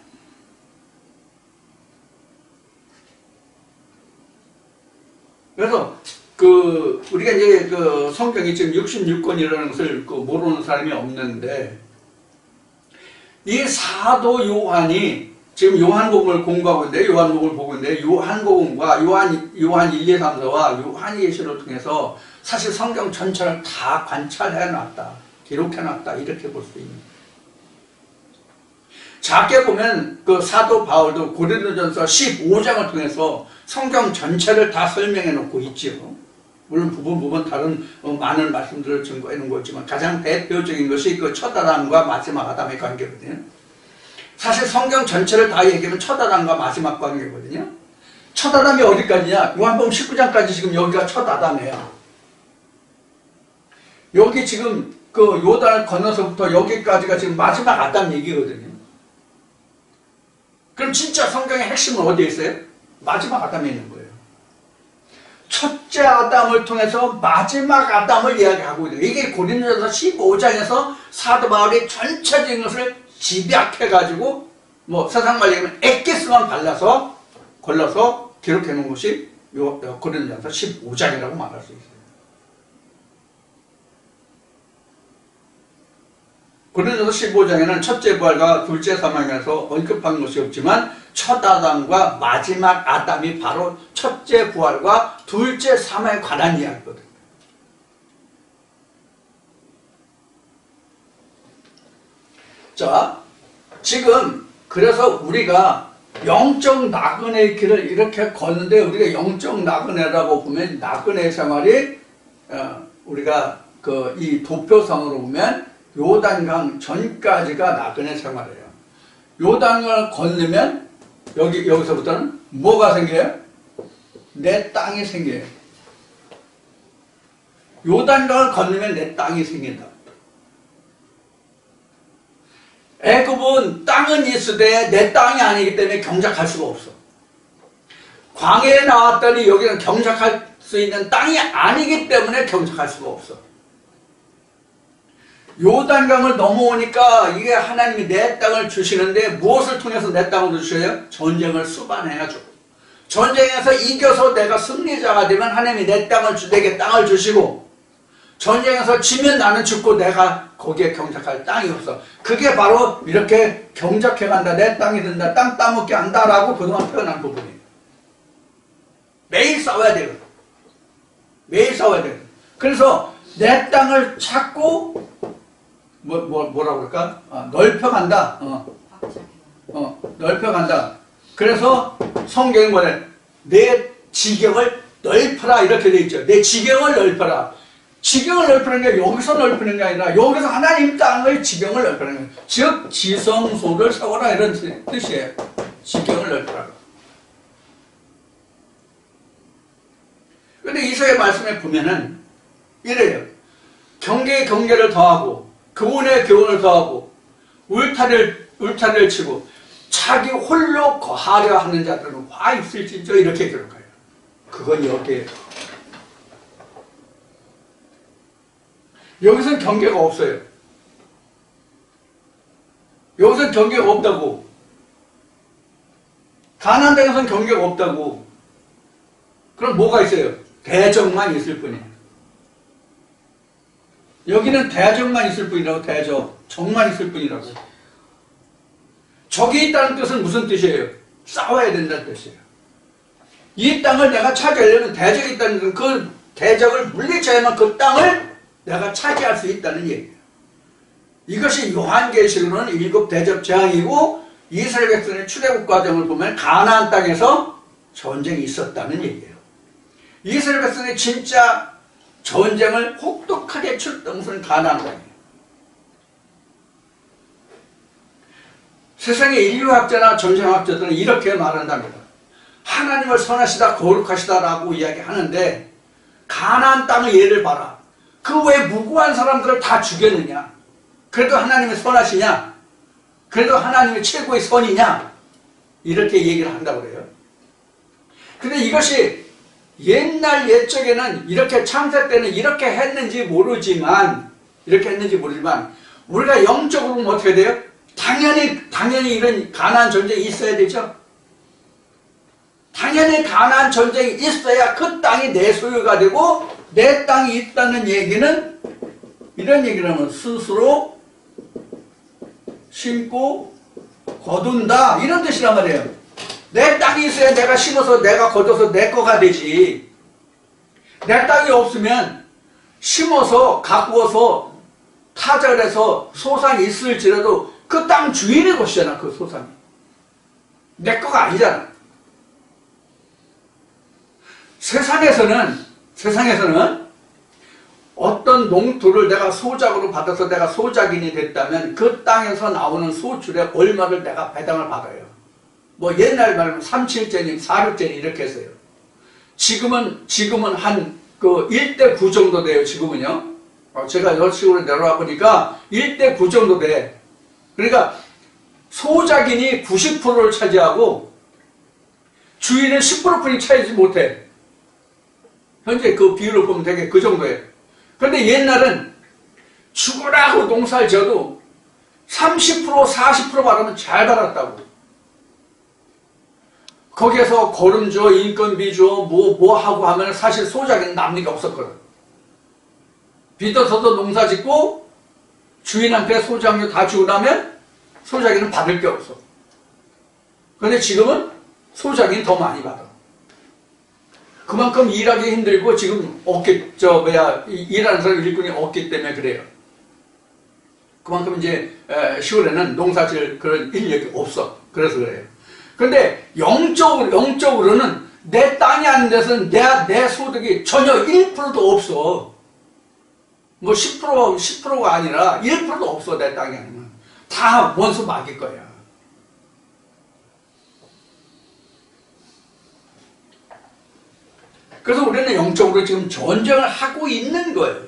그래서 우리가 이제 성경이 지금 66권이라는 것을 모르는 사람이 없는데, 이 사도 요한이 지금 요한복음을 공부하고 있는데, 요한복음을 보고 있는데, 요한복음과 요한 1, 2, 3, 4와 요한계시록을 통해서 사실 성경 전체를 다 관찰해놨다, 기록해놨다, 이렇게 볼 수 있는 거예요. 작게 보면 사도 바울도 고린도전서 15장을 통해서 성경 전체를 다 설명해 놓고 있죠. 물론 부분 다른 많은 말씀들을 증거해 놓은 거지만 가장 대표적인 것이 첫 아담과 마지막 아담의 관계거든요. 사실 성경 전체를 다 얘기하면 첫 아담과 마지막 관계거든요. 첫 아담이 어디까지냐? 요한복음 19장까지 지금 여기가 첫 아담이에요. 여기 지금 요단을 건너서부터 여기까지가 지금 마지막 아담 얘기거든요. 그럼 진짜 성경의 핵심은 어디에 있어요? 마지막 아담에 있는 거예요. 첫째 아담을 통해서 마지막 아담을 이야기하고 있는 거예요. 이게 고린도전서 15장에서 사도 바울이 전체적인 것을 집약해가지고 세상 말로 얘기하면 엑기스만 걸러서 기록해 놓은 것이 고린도전서 15장이라고 말할 수 있어요. 고린도전서 15장에는 첫째 부활과 둘째 사망에서 언급한 것이 없지만 첫 아담과 마지막 아담이 바로 첫째 부활과 둘째 사망에 관한 이야기거든요. 자, 지금 그래서 우리가 영적 나그네의 길을 이렇게 걷는데, 우리가 영적 나그네라고 보면 나그네 생활이 우리가 이 도표상으로 보면 요단강 전까지가 나그네 생활이에요. 요단강을 건너면 여기서부터는 뭐가 생겨요? 내 땅이 생겨요. 요단강을 건너면 내 땅이 생긴다. 애굽은 땅은 있으되 내 땅이 아니기 때문에 경작할 수가 없어. 광야에 나왔더니 여기는 경작할 수 있는 땅이 아니기 때문에 경작할 수가 없어. 요단강을 넘어오니까 이게 하나님이 내 땅을 주시는데 무엇을 통해서 내 땅을 주셔요? 전쟁을 수반해야죠. 전쟁에서 이겨서 내가 승리자가 되면 하나님이 내게 땅을 주시고, 전쟁에서 지면 나는 죽고 내가 거기에 경작할 땅이 없어. 그게 바로 이렇게 경작해 간다, 내 땅이 된다, 땅 따먹게 한다라고 그동안 표현한 부분이에요. 매일 싸워야 돼요. 매일 싸워야 돼요. 그래서 내 땅을 찾고 뭐라고 그럴까? 넓혀간다. 넓혀간다. 그래서 성경에 뭐래? 내 지경을 넓혀라, 이렇게 돼 있죠. 내 지경을 넓혀라. 지경을 넓히는 게 여기서 넓히는 게 아니라 여기서 하나님 땅의 지경을 넓히는 거예요. 즉 지성소를 세워라, 이런 뜻이에요. 지경을 넓혀라. 근데 이사야 말씀에 보면은 이래요. 경계에 경계를 더하고 교훈에 교훈을 더하고 울타리를 치고 자기 홀로 거하려 하는 자들은 화 있을지죠, 이렇게 기록해요. 그건 여기에요. 여기서는 경계가 없어요. 여기서는 경계가 없다고. 가나안 땅에서는 경계가 없다고. 그럼 뭐가 있어요? 대적만 있을 뿐이에요. 여기는 대적만 있을 뿐이라고. 대적, 적만 있을 뿐이라고. 적이 있다는 뜻은 무슨 뜻이에요? 싸워야 된다는 뜻이에요. 이 땅을 내가 차지하려면 대적이 있다는 뜻은 그 대적을 물리쳐야만 그 땅을 내가 차지할 수 있다는 얘기예요. 이것이 요한계시록은 7 대접 재앙이고 이스라엘 백성의 출애굽 과정을 보면 가나안 땅에서 전쟁이 있었다는 얘기예요. 이스라엘 백성의 진짜 전쟁을 혹독하게 치렀던 것은 가나안 땅이에요. 세상의 인류학자나 전쟁학자들은 이렇게 말한답니다. 하나님을 선하시다 거룩하시다라고 이야기하는데 가나안 땅의 예를 봐라. 그 왜 무고한 사람들을 다 죽였느냐? 그래도 하나님이 선하시냐? 그래도 하나님이 최고의 선이냐? 이렇게 얘기를 한다고 그래요. 근데 이것이 옛날 옛적에는 이렇게 창세 때는 이렇게 했는지 모르지만 우리가 영적으로 보면 어떻게 돼요? 당연히 이런 가나안 전쟁이 있어야 되죠. 당연히 가나안 전쟁이 있어야 그 땅이 내 소유가 되고 내 땅이 있다는 얘기는 이런 얘기를 하면 스스로 심고 거둔다 이런 뜻이란 말이에요. 내 땅이 있어야 내가 심어서 내가 거둬서 내 거가 되지. 내 땅이 없으면 심어서 가꾸어서 타작해서 소산이 있을지라도 그 땅 주인의 것이잖아. 그 소산이 내 거가 아니잖아. 세상에서는 어떤 농토를 내가 소작으로 받아서 내가 소작인이 됐다면 그 땅에서 나오는 소출의 얼마를 내가 배당을 받아요. 뭐 옛날 말하면 3,7제니 4,6제니 이렇게 했어요. 지금은 한 그 1대9 정도 돼요. 지금은요. 제가 여식으로 내려와 보니까 1대9 정도 돼. 그러니까 소작인이 90%를 차지하고 주인은 10%뿐이 차지하지 못해. 현재 그 비율로 보면 되게 그 정도예요. 그런데 옛날은 죽어라 하고 농사를 지어도 30% 40% 받으면 잘 받았다고. 거기에서 거름 줘, 인건비 줘, 뭐 하고 하면 사실 소작에는 남는 게 없었거든. 빚어서도 농사 짓고 주인한테 소작료 다 주고 나면 소작에는 받을 게 없어. 그런데 지금은 소작이 더 많이 받아. 그만큼 일하기 힘들고 지금 일하는 사람 일꾼이 없기 때문에 그래요. 그만큼 이제 시골에는 농사질 그런 인력이 없어. 그래서 그래요. 그런데 영적으로는 내 땅이 아닌 데서는 내 소득이 전혀 1%도 없어. 뭐 10%가 아니라 1%도 없어. 내 땅이 아니면 다 원수 막일 거야. 그래서 우리는 영적으로 지금 전쟁을 하고 있는 거예요.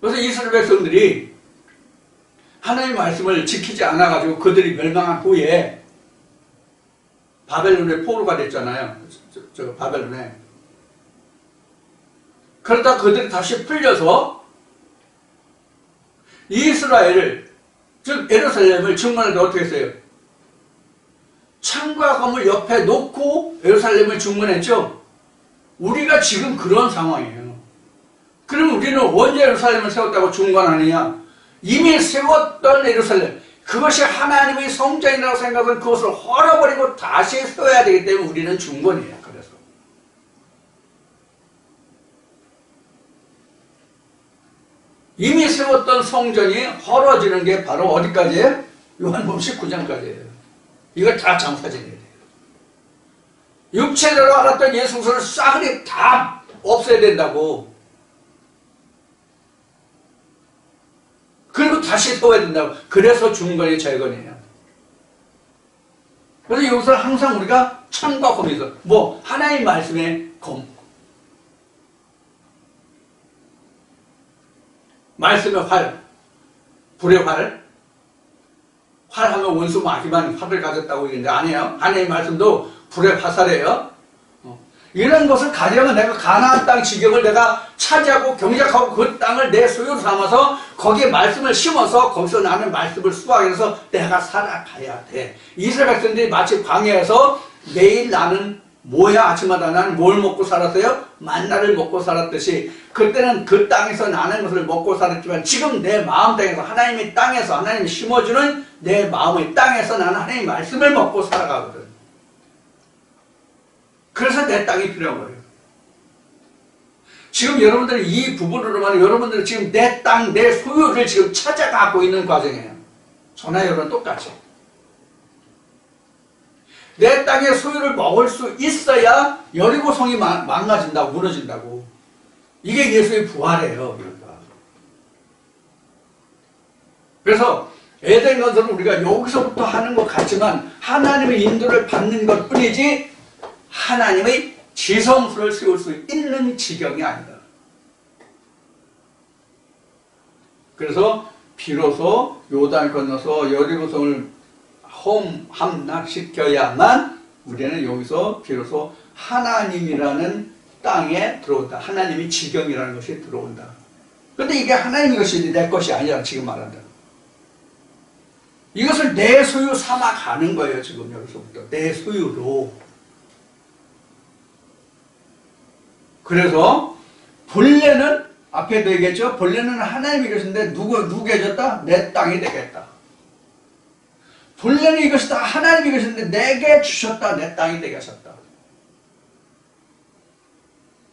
그래서 이스라엘 백성들이 하나님의 말씀을 지키지 않아가지고 그들이 멸망한 후에 바벨론에 포로가 됐잖아요. 바벨론에. 그러다 그들이 다시 풀려서 이스라엘을, 즉 예루살렘을 중건할 때 어떻게 했어요? 창과 검을 옆에 놓고 예루살렘을 중건했죠. 우리가 지금 그런 상황이에요. 그럼 우리는 언제 예루살렘을 세웠다고 중건하느냐? 이미 세웠던 예루살렘, 그것이 하나님의 성전이라고 생각하면 그것을 헐어버리고 다시 세워야 되기 때문에 우리는 중건이에요. 그래서 이미 세웠던 성전이 헐어지는 게 바로 어디까지예요? 요한복음 19장까지예요. 이걸 다 장사진해야 돼요. 육체대로 알았던 예수 그리스도를 싸그리 다 없애야 된다고. 그리고 다시 세워야 된다고. 그래서 중건이 재건이에요. 그래서 여기서 항상 우리가 창과 검이 있어. 뭐 하나님 말씀의 검, 말씀의 활, 불의 활. 활하면 원수 마귀만 활을 가졌다고 얘기하는데 아니에요. 하나님의 말씀도 불의 화살이에요. 이런 것을 가져면 내가 가나안 땅 지경을 내가 차지하고 경작하고 그 땅을 내 소유로 삼아서 거기에 말씀을 심어서 거기서 나는 말씀을 수확해서 내가 살아가야 돼. 이스라엘 백성들이 마치 광야에서 매일 나는 뭐야 아침마다 나는 뭘 먹고 살았어요? 만나를 먹고 살았듯이 그때는 그 땅에서 나는 것을 먹고 살았지만 지금 내 마음 땅에서 하나님의 땅에서 하나님이 심어주는 내 마음의 땅에서 나는 하나님의 말씀을 먹고 살아가거든. 그래서 내 땅이 필요한 거예요. 지금 여러분들이 이 부분으로만 여러분들은 지금 내 땅, 내 소유를 지금 찾아가고 있는 과정이에요. 저나 여러분 똑같이. 내 땅의 소유를 먹을 수 있어야 여리고성이 망가진다고 무너진다고. 이게 예수의 부활이에요. 그러니까. 그래서 에덴 건설은 우리가 여기서부터 하는 것 같지만 하나님의 인도를 받는 것 뿐이지 하나님의 지성소를 세울 수 있는 지경이 아니다. 그래서 비로소 요단을 건너서 여리고성을 함락시켜야만 우리는 여기서 비로소 하나님이라는 땅에 들어온다. 하나님이 지경이라는 것이 들어온다. 그런데 이게 하나님의 것이 내 것이 아니라 지금 말한다. 이것을 내 소유 삼아 가는 거예요. 지금 여기서부터 내 소유로. 그래서 본래는 앞에도 얘기했죠. 본래는 하나님이 것인데 누구에게 줬다? 내 땅이 되겠다. 본래는 이것이 다 하나님이 것인데 내게 주셨다. 내 땅이 되게 하셨다.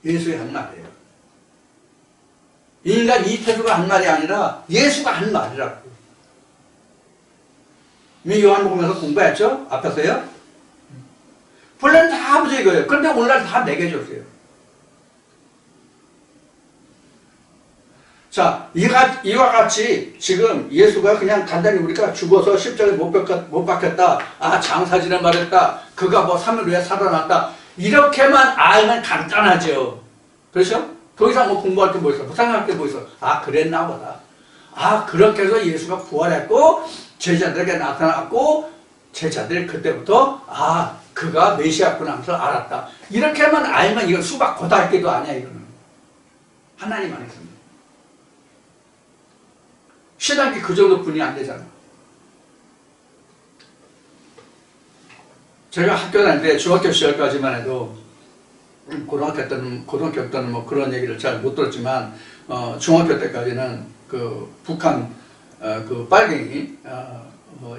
예수의 한 말이에요. 인간 이태수가 한 말이 아니라 예수가 한 말이라고. 이미 요한복음에서 공부했죠? 앞에서요. 본래는 다 아버지 이거예요. 그런데 오늘날 다 내게 줬어요. 자, 이와 같이 지금 예수가 그냥 간단히 우리가 죽어서 십자가에 못 박혔다. 아, 장사진을 말했다. 그가 뭐 3일 후에 살아났다. 이렇게만 알면 간단하죠. 그렇죠? 더 이상 뭐 공부할 게 뭐 있어? 묵상할 게 뭐 있어? 아, 그랬나 보다. 아, 그렇게 해서 예수가 부활했고 제자들에게 나타났고 제자들이 그때부터 아, 그가 메시아구나 하면서 알았다. 이렇게만 알면 이건 수박 고등학교도 아니야. 이거는 하나님 안에서는. 신학이 그 정도뿐이 안 되잖아. 제가 학교 다닐 때 중학교 시절까지만 해도 고등학교 때는 뭐 그런 얘기를 잘 못 들었지만 중학교 때까지는 그 북한 그 빨갱이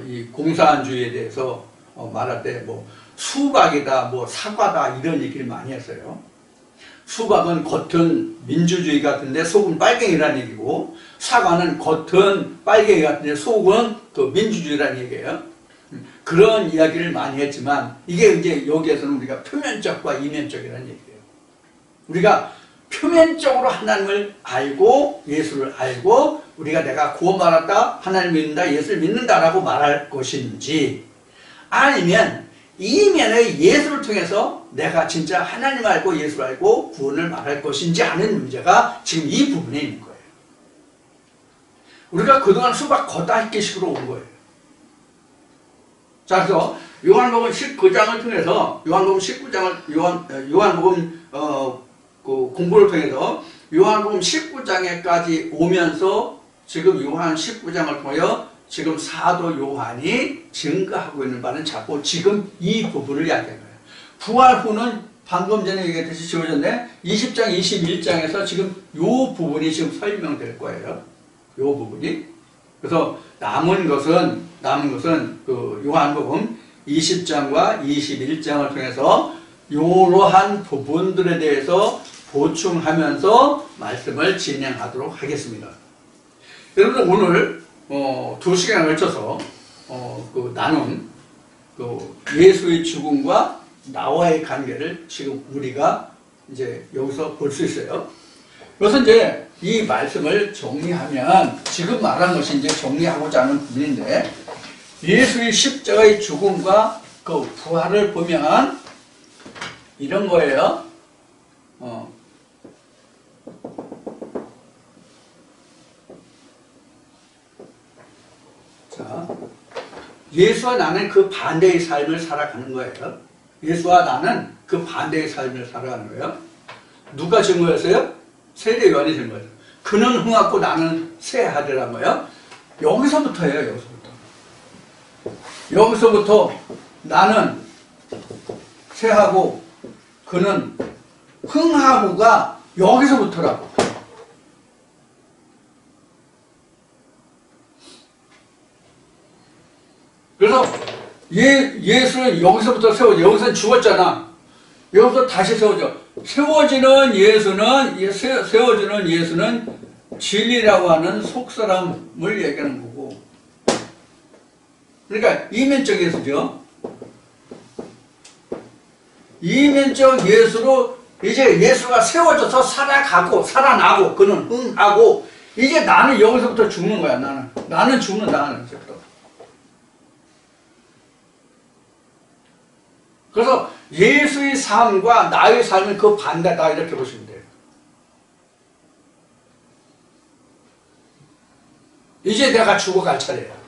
이 공산주의에 대해서 말할 때 뭐 수박이다 뭐 사과다 이런 얘기를 많이 했어요. 수박은 겉은 민주주의 같은데 속은 빨갱이라는 얘기고 사과는 겉은 빨갱이 같은데 속은 그 민주주의라는 얘기예요. 그런 이야기를 많이 했지만 이게 이제 여기에서는 우리가 표면적과 이면적이라는 얘기예요. 우리가 표면적으로 하나님을 알고 예수를 알고 우리가 내가 구원받았다 하나님을 믿는다 예수를 믿는다라고 말할 것인지 아니면 이면의 예수를 통해서 내가 진짜 하나님을 알고 예수를 알고 구원을 말할 것인지 하는 문제가 지금 이 부분에 있는 거예요. 우리가 그동안 수박 겉핥기식으로 온 거예요. 자, 그래서 요한복음 19장을 통해서 요한복음 19장을 요한복음 그 공부를 통해서 요한복음 19장에까지 오면서 지금 요한 19장을 통하여 지금 사도 요한이 증거하고 있는 바는 자꾸 지금 이 부분을 이야기하는 거예요. 부활 후는 방금 전에 얘기했듯이 지워졌네. 20장, 21장에서 지금 요 부분이 지금 설명될 거예요. 요 부분이. 그래서 남은 것은 그 요한복음 20장과 21장을 통해서 이러한 부분들에 대해서 보충하면서 말씀을 진행하도록 하겠습니다. 여러분 오늘 2시간에 걸쳐서 그 나눈 그 예수의 죽음과 나와의 관계를 지금 우리가 이제 여기서 볼 수 있어요. 그래서 이제 이 말씀을 정리하면 지금 말한 것이 이제 정리하고자 하는 부분인데 예수의 십자가의 죽음과 그 부활을 보면 이런 거예요. 자, 예수와 나는 그 반대의 삶을 살아가는 거예요. 예수와 나는 그 반대의 삶을 살아가는 거예요. 누가 증거였어요? 세례 요한이 증거였어요. 그는 흥하고 나는 쇠하리란 거예요. 여기서부터예요. 여기서부터 나는 쇠하고 그는 흥하고가 여기서부터라고. 그래서 예수는 여기서부터 세워져. 여기서는 죽었잖아. 여기서 다시 세워져. 세워지는 예수는 진리라고 하는 속사람을 얘기하는 거고. 그러니까 이면적 예수죠. 이면적 예수로 이제 예수가 세워져서 살아가고 살아나고 그는 흥하고 이제 나는 여기서부터 죽는 거야. 나는 죽는다. 나는 이제부터. 그래서 예수의 삶과 나의 삶은 그 반대다 이렇게 보시면 돼요. 이제 내가 죽어갈 차례야.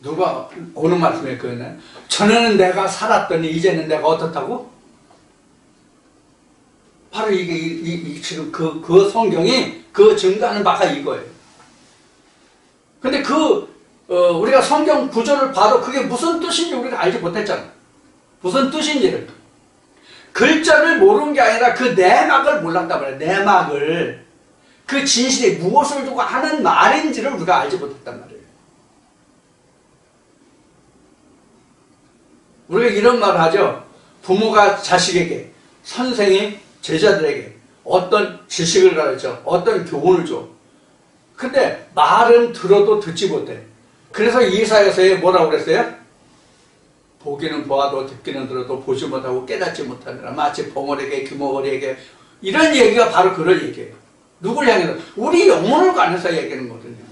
누가 어느 말씀에 그러네. 전에는 내가 살았더니 이제는 내가 어떻다고? 바로 이게 지금 그 성경이 그 증거하는 바가 이거예요. 근데 우리가 성경 구절을 봐도 그게 무슨 뜻인지 우리가 알지 못했잖아. 무슨 뜻인지를. 글자를 모르는 게 아니라 그 내막을 몰랐단 말이야. 내막을. 그 진실이 무엇을 두고 하는 말인지를 우리가 알지 못했단 말이에요. 우리가 이런 말을 하죠. 부모가 자식에게, 선생이 제자들에게 어떤 지식을 가르쳐, 어떤 교훈을 줘. 근데 말은 들어도 듣지 못해. 그래서 이사야서에 뭐라고 그랬어요? 보기는 보아도 듣기는 들어도 보지 못하고 깨닫지 못하느라 마치 벙어리에게 규모어리에게 이런 얘기가 바로 그런 얘기예요. 누굴 향해서? 우리 영혼을 관해서 얘기하는 거거든요.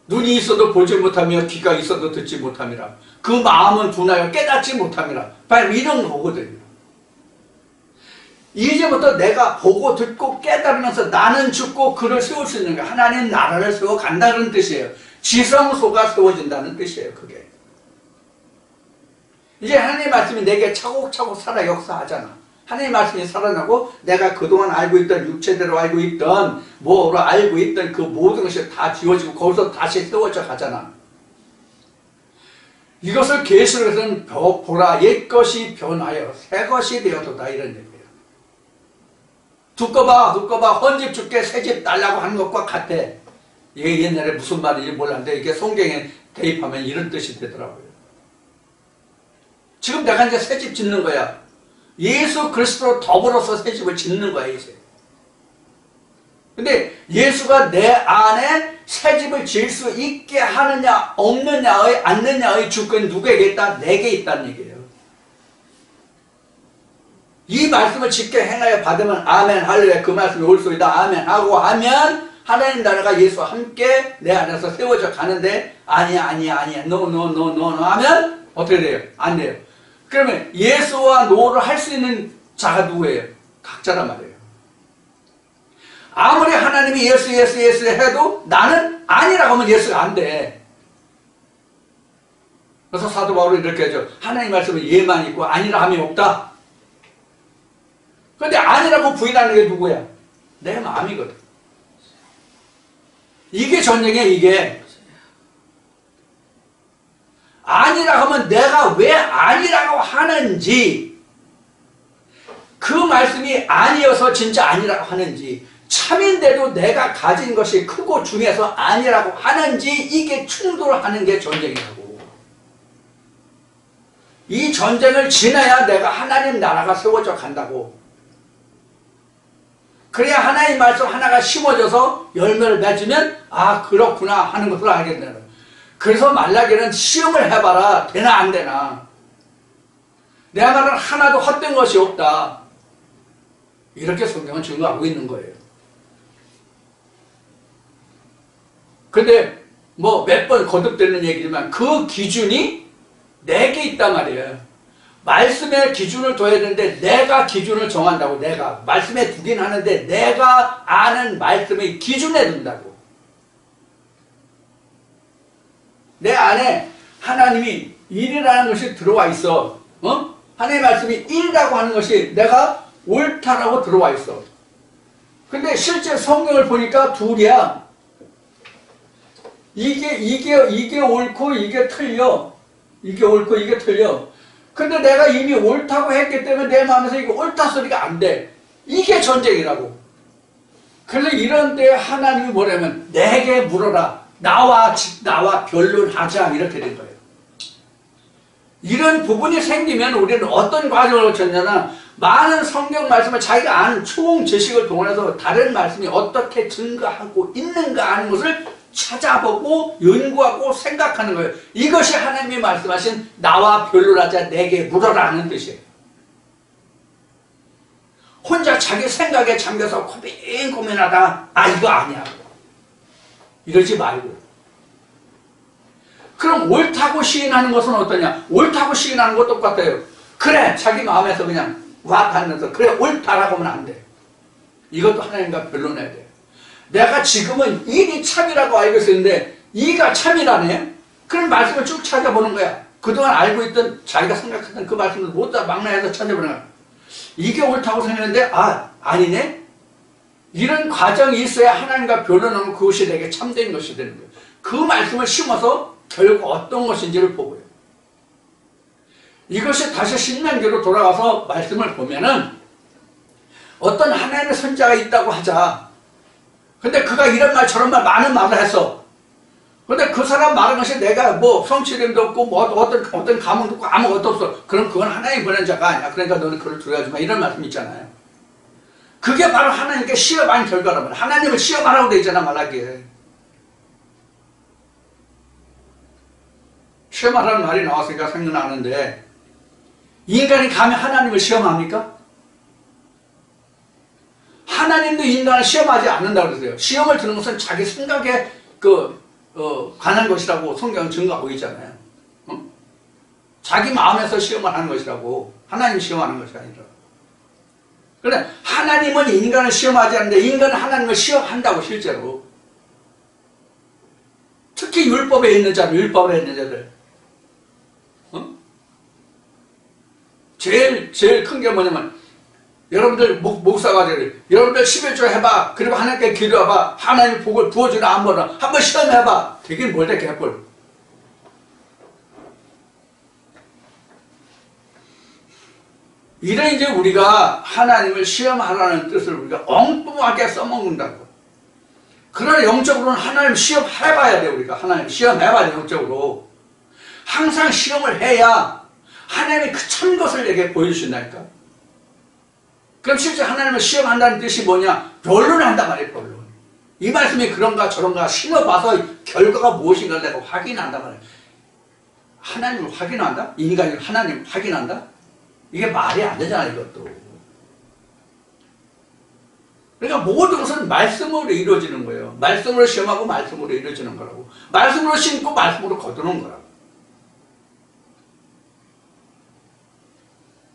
눈이 있어도 보지 못하며 귀가 있어도 듣지 못함이라. 그 마음은 둔하여 깨닫지 못함이라. 바로 이런 거거든요. 이제부터 내가 보고 듣고 깨달으면서 나는 죽고 그를 세울 수 있는 거예요. 하나님 나라를 세워간다는 뜻이에요. 지성소가 세워진다는 뜻이에요. 그게. 이제 하나님의 말씀이 내게 차곡차곡 살아 역사하잖아. 하나님의 말씀이 살아나고 내가 그동안 알고 있던 육체대로 알고 있던 뭐로 알고 있던 그 모든 것이 다 지워지고 거기서 다시 세워져 가잖아. 이것을 계시록에서는 보라 옛것이 변하여 새것이 되었도다 이런 얘기예요. 두꺼 봐 헌집 줄게 새집 달라고 하는 것과 같아. 이게 옛날에 무슨 말인지 몰랐는데 이게 성경에 대입하면 이런 뜻이 되더라고요. 지금 내가 이제 새집 짓는 거야. 예수 그리스도로 더불어서 새집을 짓는 거야 이제. 근데 예수가 내 안에 새집을 지을 수 있게 하느냐 없느냐의 않느냐의 주권이 누구에게 있다? 내게 있다는 얘기예요. 이 말씀을 지켜 행하여 받으면 아멘 할렐루야 그 말씀이 옳소이다 아멘 하고 하면 하나님 나라가 예수와 함께 내 안에서 세워져 가는데 아니야 no 하면 어떻게 돼요? 안 돼요. 그러면 예수와 노를 할 수 있는 자가 누구예요? 각자란 말이에요. 아무리 하나님이 예수 해도 나는 아니라고 하면 예수가 안 돼. 그래서 사도 바울은 이렇게 하죠. 하나님 말씀은 예만 있고 아니라 함이 없다. 그런데 아니라고 부인하는 게 누구야? 내 마음이거든. 이게 전쟁이야 이게. 아니라고 하면 내가 왜 아니라고 하는지 그 말씀이 아니어서 진짜 아니라고 하는지 참인데도 내가 가진 것이 크고 중요해서 아니라고 하는지 이게 충돌하는 게 전쟁이라고. 이 전쟁을 지나야 내가 하나님 나라가 세워져 간다고. 그래야 하나님 말씀 하나가 심어져서 열매를 맺으면 아 그렇구나 하는 것을 알게 되는 거예요. 그래서 말라기는 시험을 해봐라. 되나 안 되나. 내 말은 하나도 헛된 것이 없다. 이렇게 성경은 증거하고 있는 거예요. 근데 뭐 몇 번 거듭되는 얘기지만 그 기준이 내게 있단 말이에요. 말씀에 기준을 둬야 되는데 내가 기준을 정한다고. 내가 말씀에 두긴 하는데 내가 아는 말씀의 기준에 둔다고. 내 안에 하나님이 일이라는 것이 들어와 있어. 하나님의 말씀이 일이라고 하는 것이 내가 옳다라고 들어와 있어. 근데 실제 성경을 보니까 둘이야. 이게 옳고 이게 틀려. 이게 옳고 이게 틀려. 근데 내가 이미 옳다고 했기 때문에 내 마음에서 이거 옳다 소리가 안 돼. 이게 전쟁이라고. 그래서 이런 때 하나님이 뭐냐면 내게 물어라. 나와 변론하자. 이렇게 된 거예요. 이런 부분이 생기면 우리는 어떤 과정을 거쳤냐면 많은 성경 말씀을 자기가 아는 총 지식을 동원해서 다른 말씀이 어떻게 증거하고 있는가 하는 것을 찾아보고 연구하고 생각하는 거예요. 이것이 하나님이 말씀하신 나와 변론하자 내게 물어라 하는 뜻이에요. 혼자 자기 생각에 잠겨서 고민하다 이거 아니야 이러지 말고. 그럼 옳다고 시인하는 것은 어떠냐? 옳다고 시인하는 것 똑같아요. 그래 자기 마음에서 그냥 와 닿으면서 그래 옳다라고 하면 안 돼. 이것도 하나님과 변론해야 돼. 내가 지금은 일이 참이라고 알고 있었는데 이가 참이라네. 그런 말씀을 쭉 찾아보는 거야. 그동안 알고 있던 자기가 생각했던 그 말씀을 모두 다 망라해서 찾아보는 거야. 이게 옳다고 생각했는데 아니네. 이런 과정이 있어야 하나님과 변론하면 그것이 내게 참된 것이 되는 거예요. 그 말씀을 심어서 결국 어떤 것인지를 보고요. 이것이 다시 신명기로 돌아가서 말씀을 보면은 어떤 하나님의 선자가 있다고 하자. 근데 그가 이런 말 저런 말 많은 말을 했어. 근데 그 사람 말한 것이 내가 뭐 성취됨도 없고 뭐 어떤 감흥도 없고 아무것도 없어. 그럼 그건 하나님 보낸 자가 아니야. 그러니까 너는 그를 두려워하지 마. 이런 말씀 있잖아요. 그게 바로 하나님께 시험한 결과란 말이야. 하나님을 시험하라고 돼 있잖아 말하기에. 시험하라는 말이 나왔으니까 생각나는데 인간이 감히 하나님을 시험합니까? 하나님도 인간을 시험하지 않는다고 그러세요. 시험을 드는 것은 자기 생각에 관한 것이라고 성경은 증거하고 있잖아요. 자기 마음에서 시험을 하는 것이라고. 하나님 시험하는 것이 아니라. 그런데 하나님은 인간을 시험하지 않는데 인간은 하나님을 시험한다고 실제로. 특히 율법에 있는 자들, 율법에 있는 자들. 제일 큰 게 뭐냐면 여러분들 목사가 되를 여러분들 11조 해봐. 그리고 하나님께 기도해봐. 하나님이 복을 부어주나 안 부어주나 한번 시험해봐. 되긴 뭘 돼 개뿔. 이래 이제 우리가 하나님을 시험하라는 뜻을 우리가 엉뚱하게 써먹는다고. 그러나 영적으로는 하나님 시험해봐야 돼. 우리가 하나님 시험해봐야 돼. 영적으로 항상 시험을 해야 하나님이 그 참 것을 내게 보여주신다니까. 그럼 실제 하나님을 시험한다는 뜻이 뭐냐? 변론을 한단 말이에요. 변론. 이 말씀이 그런가 저런가 신어봐서 결과가 무엇인가 내가 확인한단 말이에요. 하나님을 확인한다? 인간이 하나님을 확인한다? 이게 말이 안 되잖아 이것도. 그러니까 모든 것은 말씀으로 이루어지는 거예요. 말씀으로 시험하고 말씀으로 이루어지는 거라고. 말씀으로 심고 말씀으로 거두는 거라고.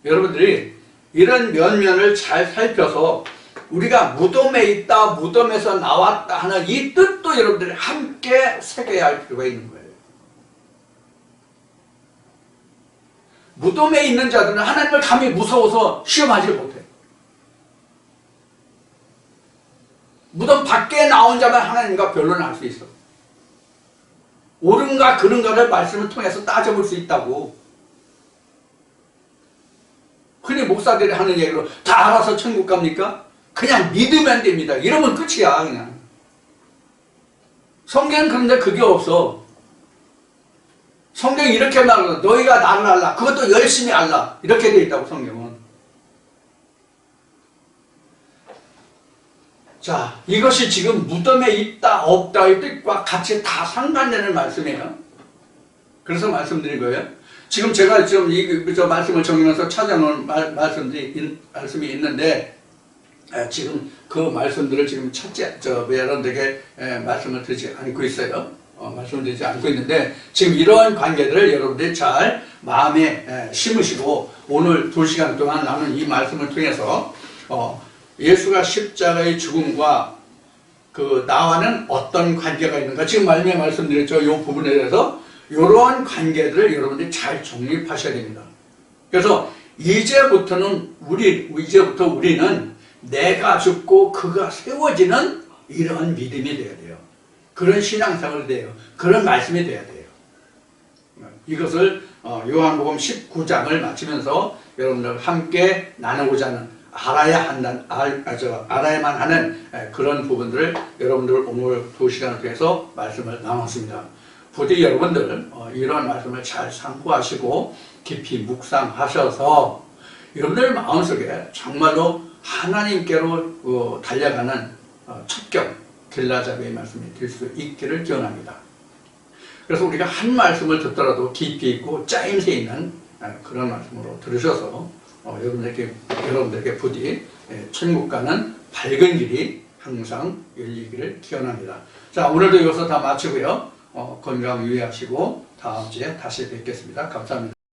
여러분들이 이런 면면을 잘 살펴서 우리가 무덤에 있다, 무덤에서 나왔다 하는 이 뜻도 여러분들이 함께 새겨야 할 필요가 있는 거예요. 무덤에 있는 자들은 하나님을 감히 무서워서 시험하지 못해. 무덤 밖에 나온 자만 하나님과 변론을 할 수 있어. 옳은가 그른가를 말씀을 통해서 따져볼 수 있다고. 흔히 목사들이 하는 얘기로 다 알아서 천국 갑니까? 그냥 믿으면 됩니다. 이러면 끝이야 그냥. 성경은 그런데 그게 없어. 성경이 이렇게 말하거든. 너희가 나를 알라. 그것도 열심히 알라. 이렇게 되어 있다고 성경은. 자, 이것이 지금 무덤에 있다 없다의 뜻과 같이 다 상관되는 말씀이에요. 그래서 말씀드린 거예요. 지금 제가 저 말씀을 정리해서 찾아놓은 말씀이 있는데 지금 그 말씀들을 지금 여러분들에게 말씀을 드리지 않고 있어요. 말씀을 드리지 않고 있는데 지금 이러한 관계들을 여러분들이 잘 마음에 심으시고 오늘 2시간 동안 나눈 이 말씀을 통해서 예수가 십자가의 죽음과 나와는 어떤 관계가 있는가 지금 말씀드렸죠. 이 부분에 대해서 이러한 관계들을 여러분들이 잘 정립하셔야 됩니다. 그래서 이제부터 우리는 내가 죽고 그가 세워지는 이러한 믿음이 되어야 돼요. 그런 신앙생활이 돼요. 그런 말씀이 돼야 돼요. 이것을 요한복음 19장을 마치면서 여러분들 함께 나누고자 하는 알아야만 하는 그런 부분들을 여러분들 오늘 2시간을 통해서 말씀을 나눴습니다. 부디 여러분들 이런 말씀을 잘 참고하시고 깊이 묵상하셔서 여러분들 마음속에 정말로 하나님께로 달려가는 첩경 길라잡이의 말씀이 될 수 있기를 기원합니다. 그래서 우리가 한 말씀을 듣더라도 깊이 있고 짜임새 있는 그런 말씀으로 들으셔서 여러분들에게 부디 천국 가는 밝은 길이 항상 열리기를 기원합니다. 자, 오늘도 이것을 다 마치고요. 건강 유의하시고 다음 주에 다시 뵙겠습니다. 감사합니다.